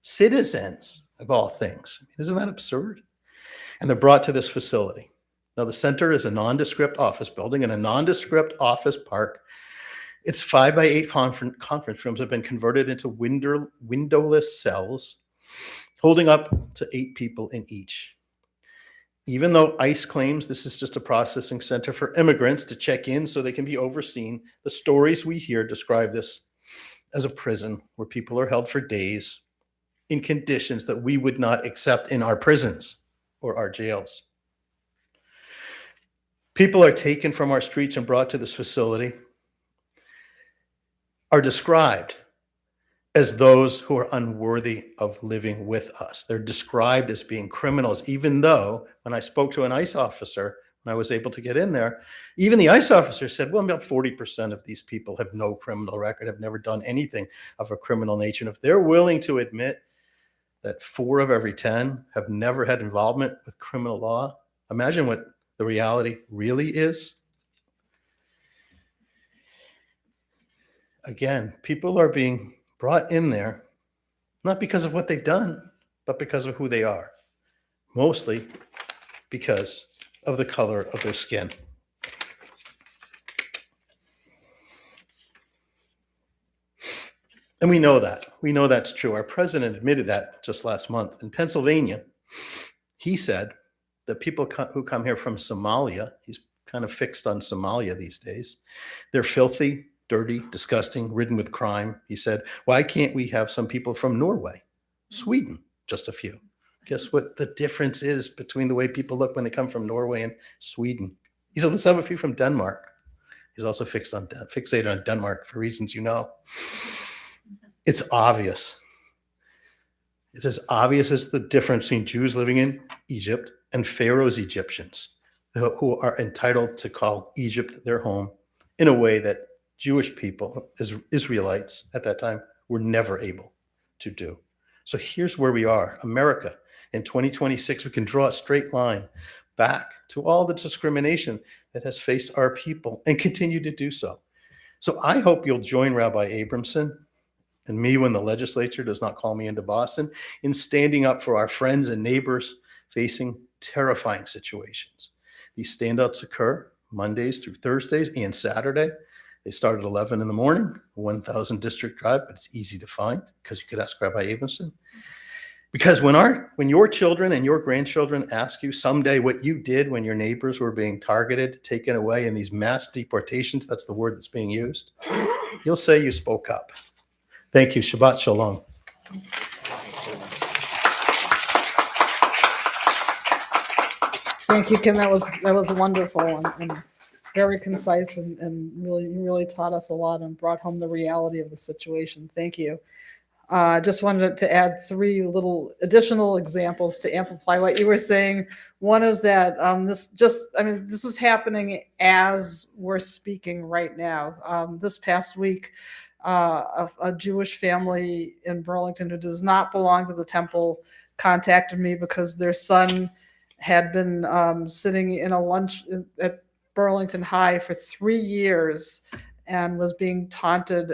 citizens of all things. Isn't that absurd? And they're brought to this facility. Now, the center is a nondescript office building in a nondescript office park. Its 5x8 conference rooms have been converted into windowless cells, holding up to 8 people in each. Even though ICE claims this is just a processing center for immigrants to check in so they can be overseen, the stories we hear describe this as a prison where people are held for days in conditions that we would not accept in our prisons or our jails. People are taken from our streets and brought to this facility, are described as those who are unworthy of living with us. They're described as being criminals, even though when I spoke to an ICE officer, when I was able to get in there, even the ICE officer said, well, about 40% of these people have no criminal record, have never done anything of a criminal nature. And if they're willing to admit that 4 of every 10 have never had involvement with criminal law, imagine what the reality really is. Again, people are being brought in there, not because of what they've done, but because of who they are, mostly because of the color of their skin. And we know that. We know that's true. Our president admitted that just last month. In Pennsylvania, he said that people who come here from Somalia, he's kind of fixed on Somalia these days, they're filthy, dirty, disgusting, ridden with crime. He said, why can't we have some people from Norway, Sweden, just a few? Guess what the difference is between the way people look when they come from Norway and Sweden? He said, let's have a few from Denmark. He's also fixated on Denmark for reasons you know. It's obvious. It's as obvious as the difference between Jews living in Egypt and Pharaoh's Egyptians, who are entitled to call Egypt their home in a way that Jewish people, as Israelites at that time, were never able to do. So here's where we are. America, in 2026, we can draw a straight line back to all the discrimination that has faced our people and continue to do so. So I hope you'll join Rabbi Abramson and me when the legislature does not call me into Boston in standing up for our friends and neighbors facing terrifying situations. These standouts occur Mondays through Thursdays and Saturday. They start at 11 in the morning, 1,000 District Drive, but it's easy to find because you could ask Rabbi Abramson. Because when your children and your grandchildren ask you someday what you did when your neighbors were being targeted, taken away in these mass deportations, that's the word that's being used, you'll say you spoke up. Thank you. Shabbat Shalom. Thank you, Kim. That was wonderful and very concise and really taught us a lot and brought home the reality of the situation. Thank you. Just wanted to add 3 little additional examples to amplify what you were saying. One is that this is happening as we're speaking right now. This past week, a Jewish family in Burlington who does not belong to the temple contacted me because their son had been sitting in a lunch at Burlington High for 3 years and was being taunted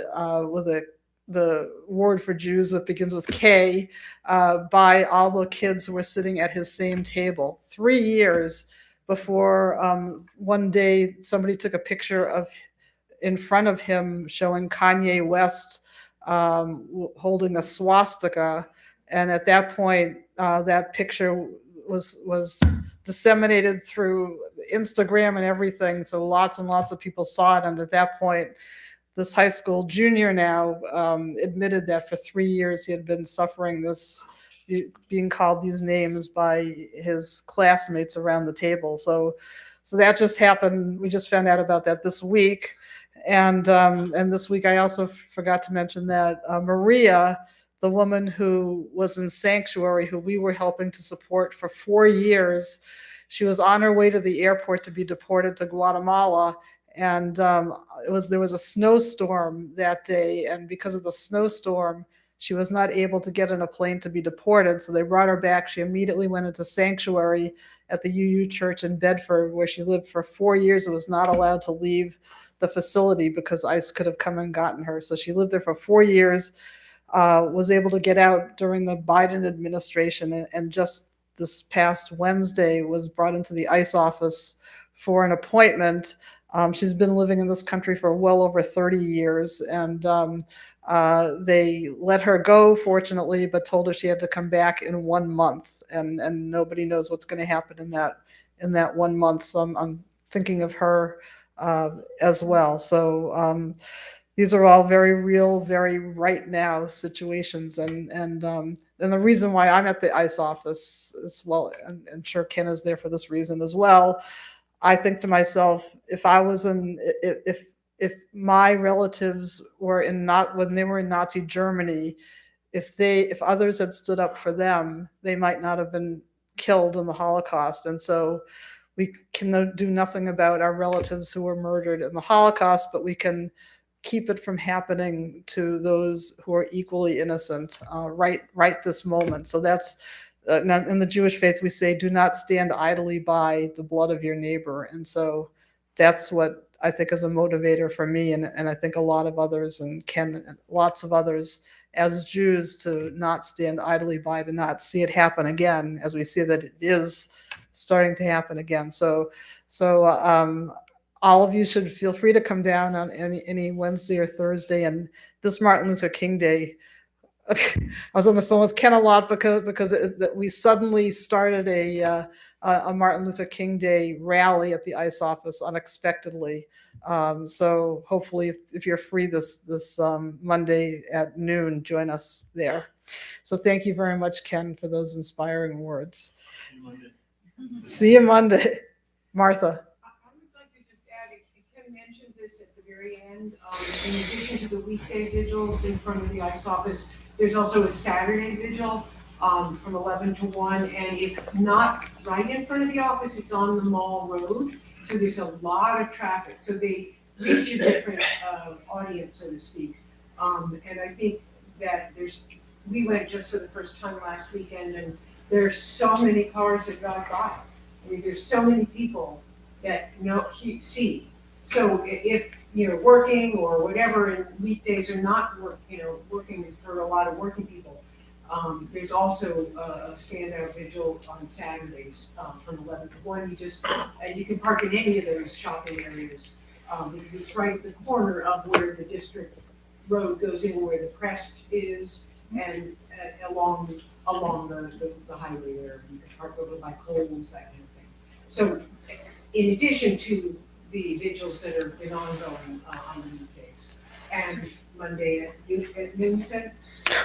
with the word for Jews that begins with K by all the kids who were sitting at his same table. 3 years before one day somebody took a picture in front of him showing Kanye West holding a swastika. And at that point, that picture was disseminated through Instagram and everything. So lots and lots of people saw it. And at that point, this high school junior now admitted that for 3 years he had been suffering this, being called these names by his classmates around the table. So that just happened. We just found out about that this week. And this week I also forgot to mention that Maria, the woman who was in sanctuary, who we were helping to support for 4 years, She was on her way to the airport to be deported to Guatemala, and there was a snowstorm that day, and because of the snowstorm, she was not able to get on a plane to be deported. So they brought her back. She immediately went into sanctuary at the UU Church in Bedford, where she lived for 4 years and was not allowed to leave the facility because ICE could have come and gotten her. So she lived there for 4 years, was able to get out during the Biden administration, and just this past Wednesday was brought into the ICE office for an appointment. She's been living in this country for well over 30 years, and they let her go, fortunately, but told her she had to come back in 1 month, and nobody knows what's going to happen in that 1 month. So I'm thinking of her as well. So these are all very real, very right now situations, and the reason why I'm at the ICE office as well, and I'm sure Ken is there for this reason as well. I think to myself, if my relatives were when they were in Nazi Germany, if others had stood up for them, they might not have been killed in the Holocaust. And so we can do nothing about our relatives who were murdered in the Holocaust, but we can keep it from happening to those who are equally innocent right this moment. So that's in the Jewish faith, we say, do not stand idly by the blood of your neighbor. And so that's what I think is a motivator for me, and I think a lot of others, and Ken and lots of others as Jews, to not stand idly by, to not see it happen again, as we see that it is starting to happen again. So all of you should feel free to come down on any Wednesday or Thursday. And this Martin Luther King Day, I was on the phone with Ken a lot because we suddenly started a Martin Luther King Day rally at the ICE office unexpectedly. So hopefully, if you're free this Monday at noon, join us there. So thank you very much, Ken, for those inspiring words. See you Monday, Martha. I would like to just add, Ken mentioned this at the very end, in addition to the weekday vigils in front of the ICE office, there's also a Saturday vigil from 11 to 1, and it's not right in front of the office, it's on the Mall Road, so there's a lot of traffic, so they reach a different audience, so to speak. And I think that we went just for the first time last weekend, and there's so many cars that drive by. I mean, there's so many people that see. So if you're working or whatever, and weekdays are not working for a lot of working people, there's also a standout vigil on Saturdays from 11 to 1. You can park in any of those shopping areas because it's right at the corner of where the district road goes in, where the crest is, and along the highway there. You can park over by Kohl's, that kind of thing. So in addition to the vigils that have been ongoing on the weekdays, and Monday at noon, you said?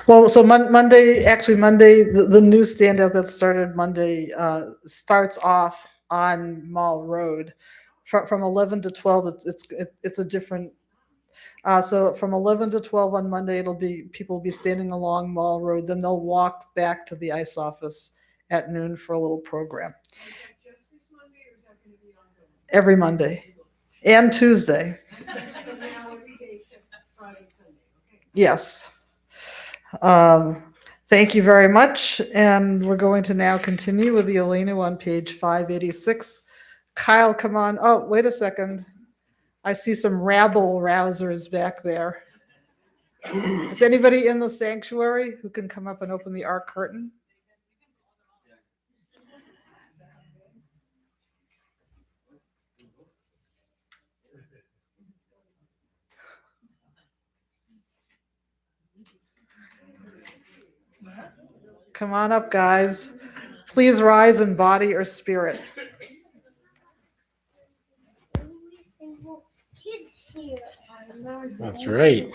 Well, so Monday, the new standout that started Monday starts off on Mall Road. From 11 to 12, it's a different. So from 11 to 12 on Monday, people will be standing along Mall Road. Then they'll walk back to the ICE office at noon for a little program. Is that just this Monday, or is that going to be ongoing? Every Monday and Tuesday. So now every day except Friday and Sunday, okay? Yes. Thank you very much. And we're going to now continue with the Elena on page 586. Kyle, come on. Oh, wait a second. I see some rabble-rousers back there. Is anybody in the sanctuary who can come up and open the ark curtain? Come on up, guys. Please rise in body or spirit. Every single kid's here. That's right.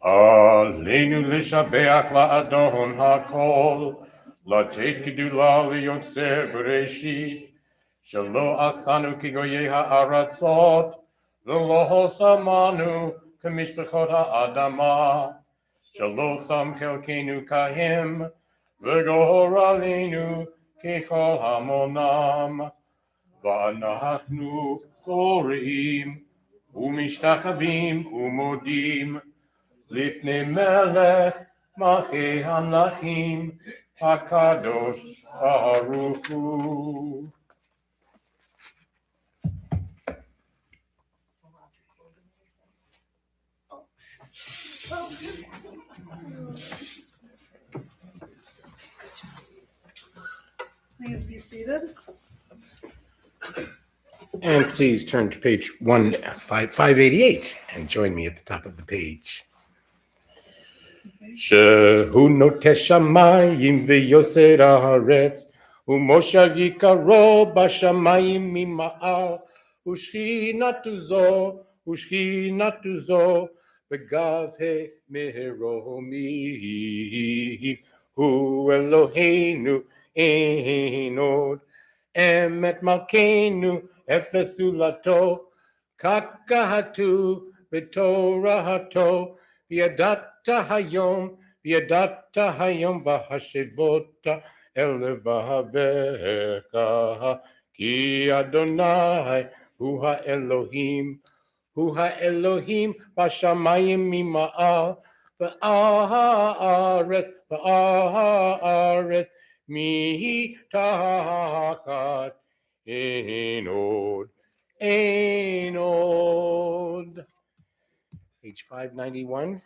Aleinu l'shabeach la'adon ha'kol, la'tet gedula li'yotzer bereshit, shelo asanu kigoyei ha'aratzot, ולא שמענו כמשפחות האדמה, שלא שם חלקנו כהם, וגורלנו ככל המונם. ואנחנו קוראים ומשתחווים ומודים לפני מלך מלכי המלכים הקדוש ברוך הוא. Please be seated. And please turn to page 588 and join me at the top of the page. שהוא נוטה שמיים ויוסר הארץ, ומושב יקרו בשמיים ממעל, ושכינתו זו בגבי מרומי. הוא אלוהינו אין עוד, אמת מלכנו אפס זולתו, כך כתוב בתורתו, וידעת היום והשבות אל לבביך, כי אדוני הוא האלוהים בשמיים ממעל, בארץ מתחת אין עוד. Page 591.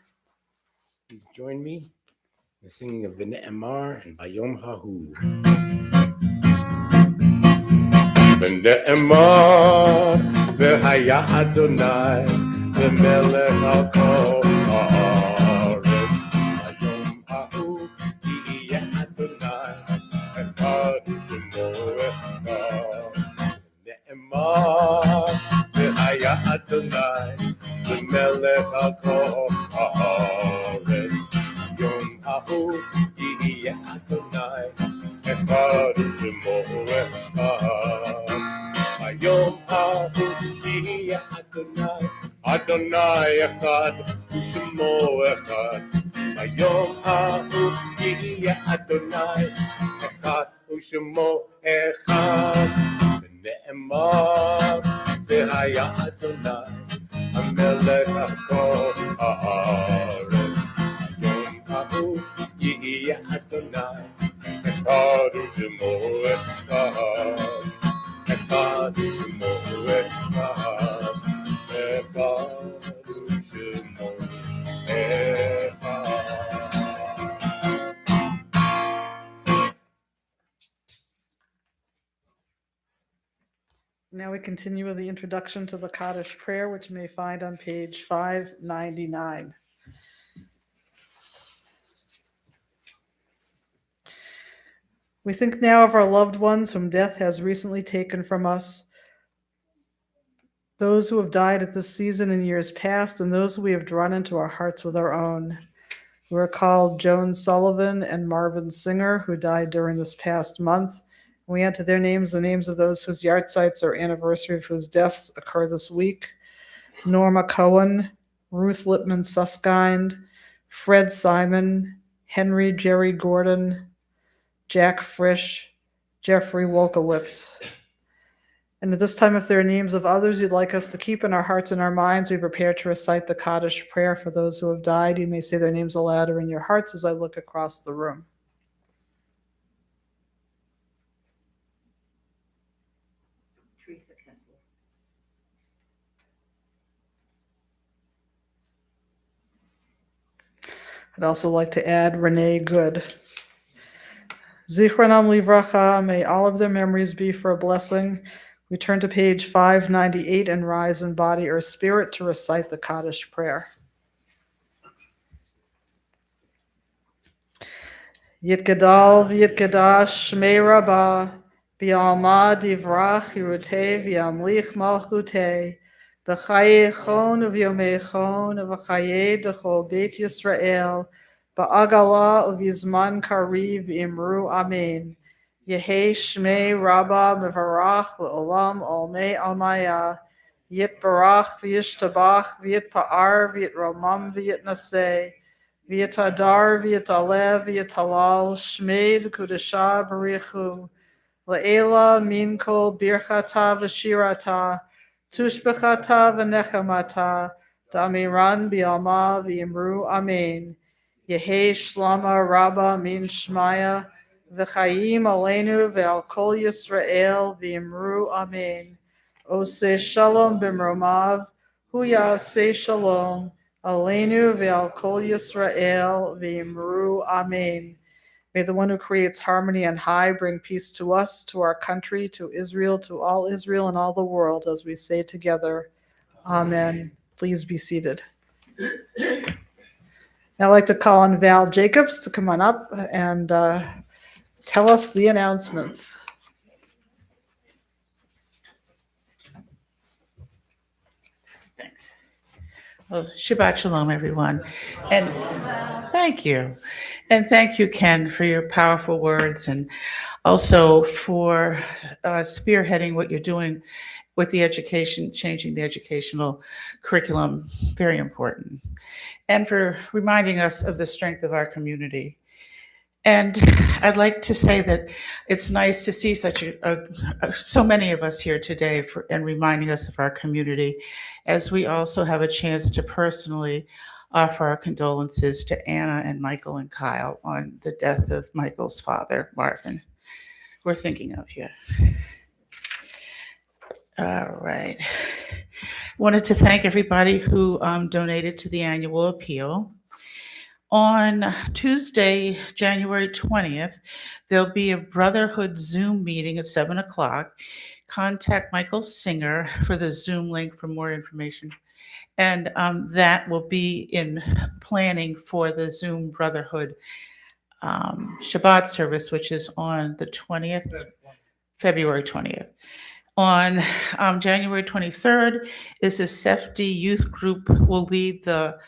Please join me in the singing of V'ne'emar and Bayom Hahu. V'ne'emar v'haya Adonai v'melech al kol haaretz. Bayom Hahu yihye Adonai echad shemo echad. V'ne'emar v'haya Adonai v'melech al kol haaretz. Yom hahu yihye Adonai echad u'shemo echad. Hayom hahu yihye Adonai echad u'shemo echad. Hayom hahu yihye Adonai echad u'shemo echad. V'ne'emar v'haya Adonai המלך הכל הארץ. היום ההוא יהיה אדוני, אחד ושמו אחד, אחד ושמו אחד, אחד ושמו אחד. Now we continue with the introduction to the Kaddish prayer, which you may find on page 599. We think now of our loved ones whom death has recently taken from us, those who have died at this season in years past, and those we have drawn into our hearts with our own. We recall Joan Sullivan and Marvin Singer, who died during this past month. We add to their names the names of those whose yahrzeits or anniversary of whose deaths occur this week: Norma Cohen, Ruth Lippman Suskind, Fred Simon, Henry Jerry Gordon, Jack Frisch, Jeffrey Wolkowitz. And at this time, if there are names of others you'd like us to keep in our hearts and our minds, we prepare to recite the Kaddish prayer for those who have died. You may say their names aloud or in your hearts as I look across the room. I'd also like to add Renee Good. Zichronam livracha, may all of their memories be for a blessing. We turn to page 598 and rise in body or spirit to recite the Kaddish prayer. Yitgadal v'yitgadash shmei rabbah, b'alma divrach yiruteh v'yamlich malchuteh, b'chayechon uv'yomechon uv'chayeh d'chol beit Yisrael, ba'agala uv'yizman kariv imru amen. Yehei shmei rabbah mevarach le'olam olmei almaya, Yitbarach, V'yishtabach, V'yitpa'ar, V'yitromam, V'yitnaseh, V'yitadar, V'yitaleh, V'yitalal, Shmeid, Kudashah, Barichu, La'ela, Minko, Birchata, V'shirata, Tushbechata, V'nechamata, Damiran, Bialma, V'imru, Amen. Yehi Shlama, Rabba, Min Shmaya, V'chaim Aleinu, V'al Kol Yisrael, V'imru, Amen. Ose Shalom b'mromav, Huya Se Shalom, Aleinu V'al Kol Yisrael, V'imru, Amen. May the one who creates harmony on high bring peace to us, to our country, to Israel, to all Israel and all the world, as we say together, Amen. Please be seated. Now I'd like to call on Val Jacobs to come on up and tell us the announcements. Thanks. Well, Shabbat Shalom, everyone. And thank you. And thank you, Ken, for your powerful words and also for spearheading what you're doing with the education, changing the educational curriculum. Very important. And for reminding us of the strength of our community. And I'd like to say that it's nice to see so many of us here today and reminding us of our community, as we also have a chance to personally offer our condolences to Anna and Michael and Kyle on the death of Michael's father, Marvin. We're thinking of you. All right. Wanted to thank everybody who donated to the annual appeal. On Tuesday, January 20th, there'll be a Brotherhood Zoom meeting at 7 o'clock. Contact Michael Singer for the Zoom link for more information. And that will be in planning for the Zoom Brotherhood Shabbat service, which is on the 20th, February 20th. On January 23rd is the Sefdi Youth Group will lead the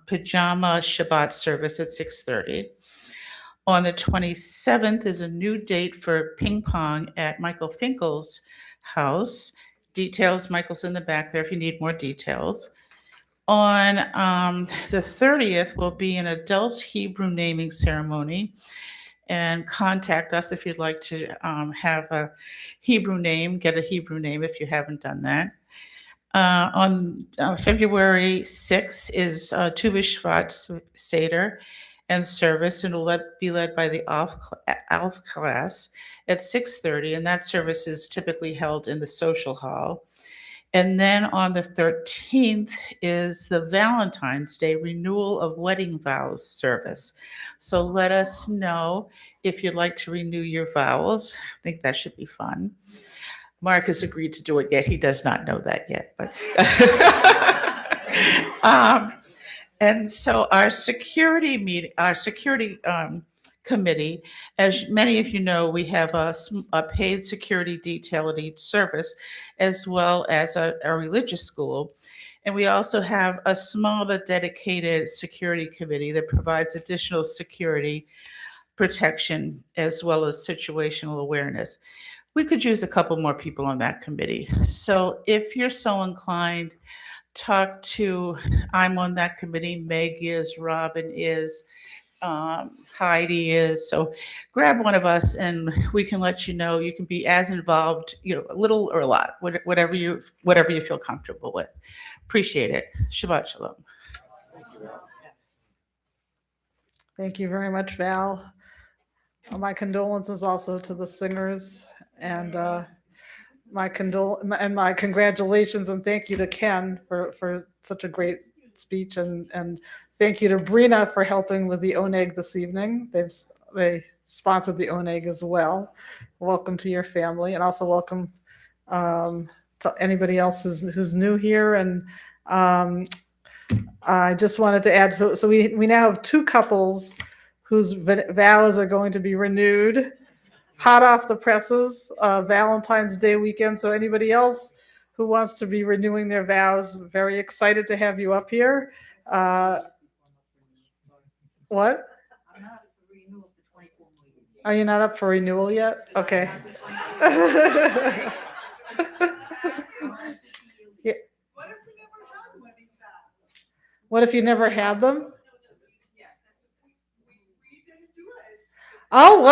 Pajama Shabbat service at 6:30. On the 27th is a new date for ping pong at Michael Finkel's house. Details, Michael's in the back there if you need more details. On the 30th will be an adult Hebrew naming ceremony. And contact us if you'd like to have a Hebrew name, get a Hebrew name if you haven't done that. On February 6th is Tu B'Shvat Seder and service, and it'll be led by the Alf class at 6:30, and that service is typically held in the social hall. And then on the 13th is the Valentine's Day renewal of wedding vows service. So let us know if you'd like to renew your vows. I think that should be fun. Mark has agreed to do it yet. He does not know that yet, but and so our security committee, as many of you know, we have a paid security detail at each service, as well as a religious school. And we also have a small but dedicated security committee that provides additional security protection as well as situational awareness. We could use a couple more people on that committee. So if you're so inclined, I'm on that committee, Meg is, Robin is, Heidi is. So grab one of us and we can let you know. You can be as involved, a little or a lot, whatever you feel comfortable with. Appreciate it. Shabbat Shalom. Thank you very much, Val. My condolences also to the singers, and my congratulations and thank you to Ken for such a great speech, and thank you to Brina for helping with the oneg this evening. They sponsored the oneg as well. Welcome to your family, and also welcome to anybody else who's new here. And I just wanted to add, so we now have two couples whose vows are going to be renewed, hot off the presses, Valentine's Day weekend. So anybody else who wants to be renewing their vows, very excited to have you up here. What? Are you not up for renewal yet? Okay. What if you never had them? Oh,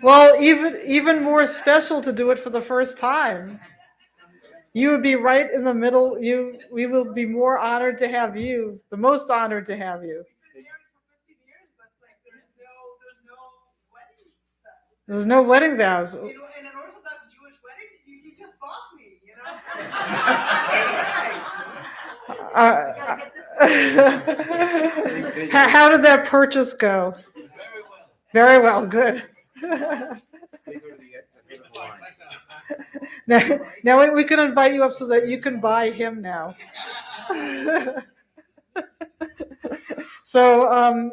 well, even more special to do it for the first time. You would be right in the middle. We will be more honored to have you, the most honored to have you. There's no wedding vows. You know, in an Orthodox Jewish wedding, you just bought me, you know? How did that purchase go? Very well, good. Now we can invite you up so that you can buy him now. So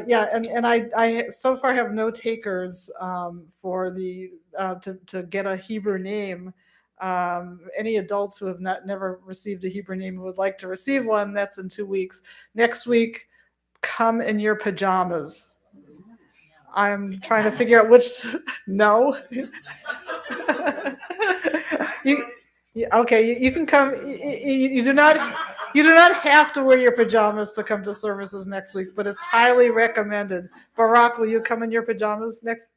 yeah, and I so far have no takers for the to get a Hebrew name. Any adults who have never received a Hebrew name who would like to receive one, that's in 2 weeks. Next week, come in your pajamas. I'm trying to figure out which. No. You can come. You do not have to wear your pajamas to come to services next week, but it's highly recommended. Barak, will you come in your pajamas next?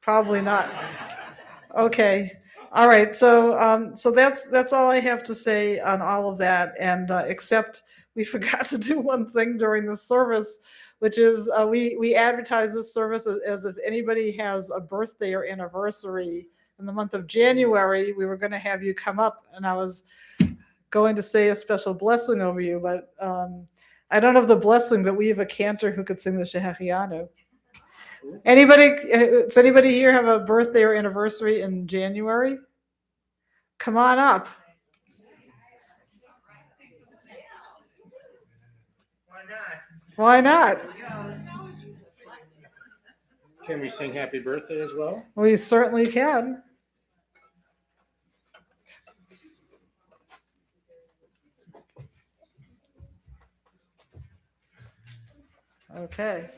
Probably not. Okay. All right. So that's all I have to say on all of that, and except we forgot to do one thing during the service, which is we advertise this service as if anybody has a birthday or anniversary in the month of January, we were going to have you come up, and I was going to say a special blessing over you, but I don't have the blessing, but we have a cantor who could sing the Shehechianu. Does anybody here have a birthday or anniversary in January? Come on up. Why not? Can we sing happy birthday as well? We certainly can. Okay.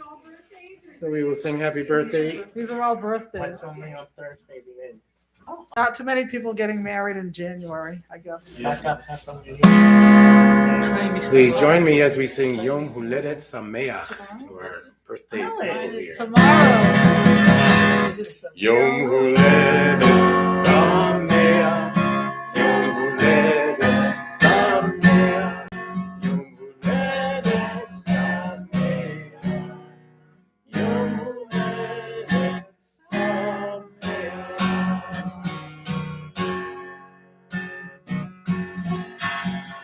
So we will sing happy birthday. These are all birthdays. Not too many people getting married in January, I guess. Please join me as we sing Yom Huledet Sameach to our birthday people here. Tomorrow. Yom Huledet Sameach, Yom Huledet Sameach, Yom Huledet Sameach, Yom Huledet Sameach.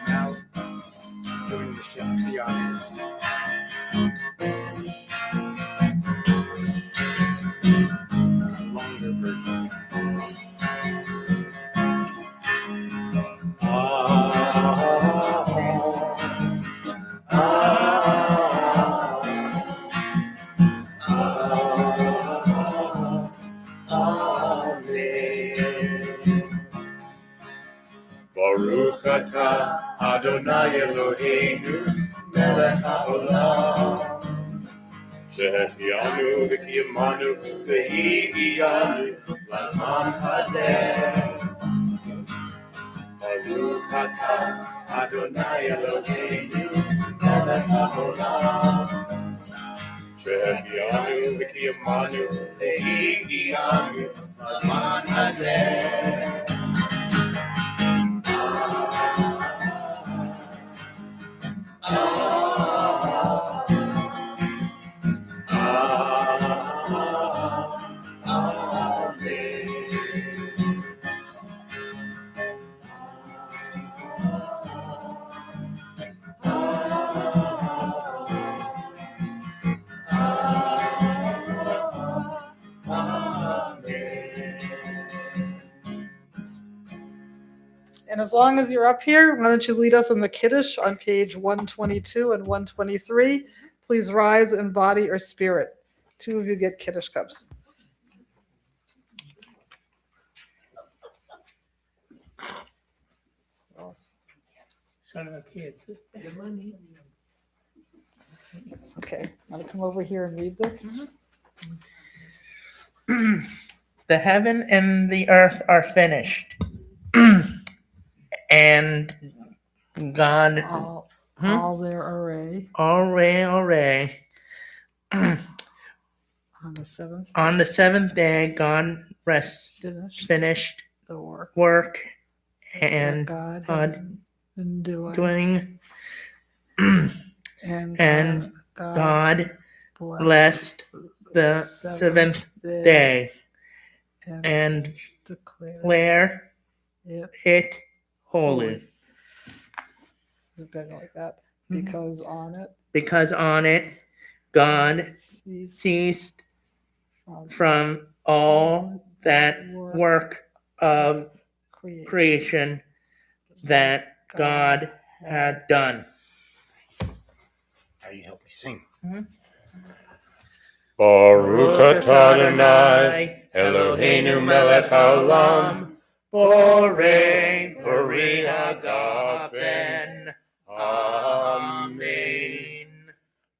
Now, doing the Shehechianu. Longer version. Baruch atah Adonai Eloheinu melech haolam שהחיינו וקיימנו והגיענו לזמן הזה. ברוך אתה אדוני אלוהינו מלך העולם שהחיינו וקיימנו והגיענו לזמן הזה. And as long as you're up here, why don't you lead us in the Kiddush on page 122 and 123? Please rise in body or spirit. 2 of you get Kiddush cups. Okay, I'm gonna come over here and read this. The heaven and the earth are finished. And God all their array Array. on the seventh On the seventh day, God finished the work work that and God God had been doing, and God blessed the seventh day and declare it holy. This is better like that because on it God ceased from all that work of creation that God had done. Now you help me sing. Baruch atah Adonai, Eloheinu melech haolam, borei pori hagafen. Amen.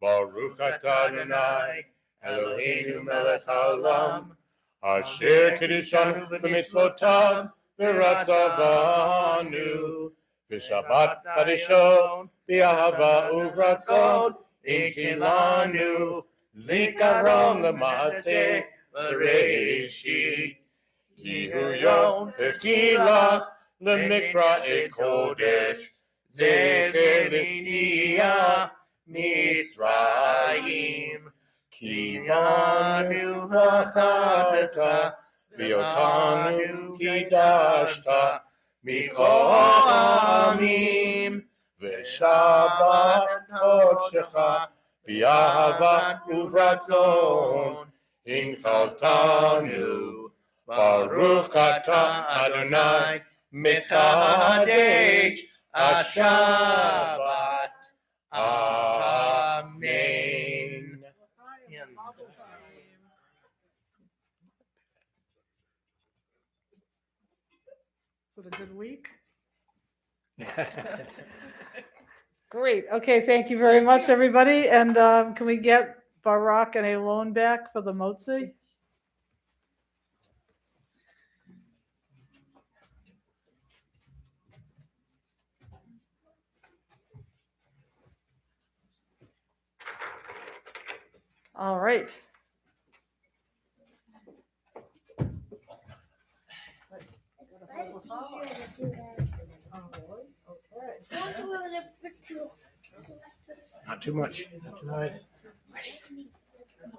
Baruch atah Adonai, Eloheinu melech haolam, asher kiddushanu b'mitzvotav v'ratzavanu, v'shabbat kadisho b'ahava uvratzon inkilanu. Zikaron lemase l'reishit, ki hu yom tequila lemikra kodesh, zecher l'tziyah Mitzrayim, ki vanu v'chadta v'yotanu kidashta mikol amim v'shabbat kodshecha B'ahavat uvratzon, inchaltanu, Baruch atah Adonai, mekadesh Shabbat. Amen. Is it a good week? Great. Okay. Thank you very much, everybody. And can we get Barak and Elon back for the motzi? All right. Not too much. Not too much.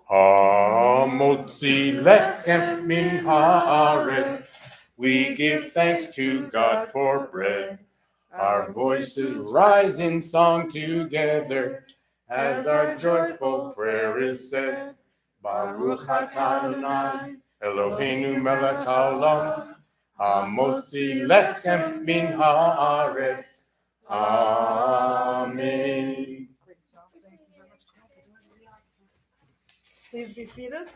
Hamotzi lechem min haaretz. We give thanks to God for bread. Our voices rise in song together as our joyful prayer is said. Baruch atah Adonai, Eloheinu melech haolam, hamotzi lechem min haaretz. Amen. Please be seated.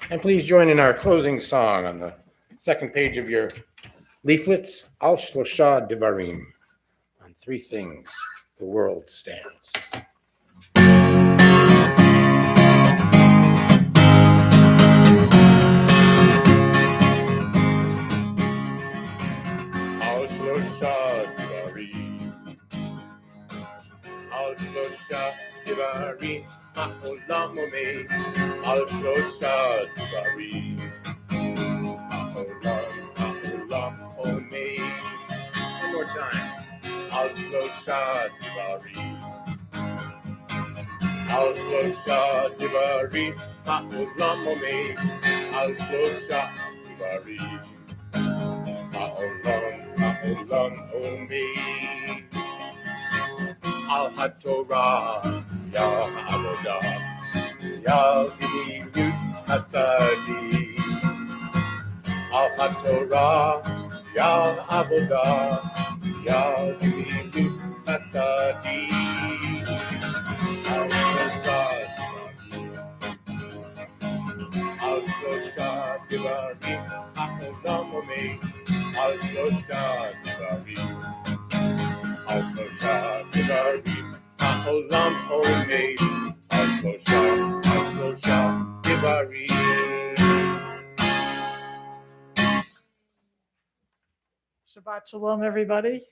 And please join in our closing song on the second page of your leaflets, Al Shlosha Devarim. On three things the world stands. Al Shlosha Devarim. Al Shlosha Devarim. Ha'olam omed. Al Shlosha Devarim. Ha'olam omed. One more time. Al Shlosha Devarim. Al Shlosha Devarim. Ha'olam omed. Al Shlosha Devarim. Ha'olam omed. Al HaTorah, Yal HaAvodah, Yal Gemilut Hasadim. Al HaTorah, Yal HaAvodah, Yal Gemilut Hasadim. Al Shlosha Devarim, Ha'olam omed. Al Shlosha Devarim. Al Shlosha Devarim, Ha'olam omed. Al Shlosha Devarim. Shabbat Shalom, everybody.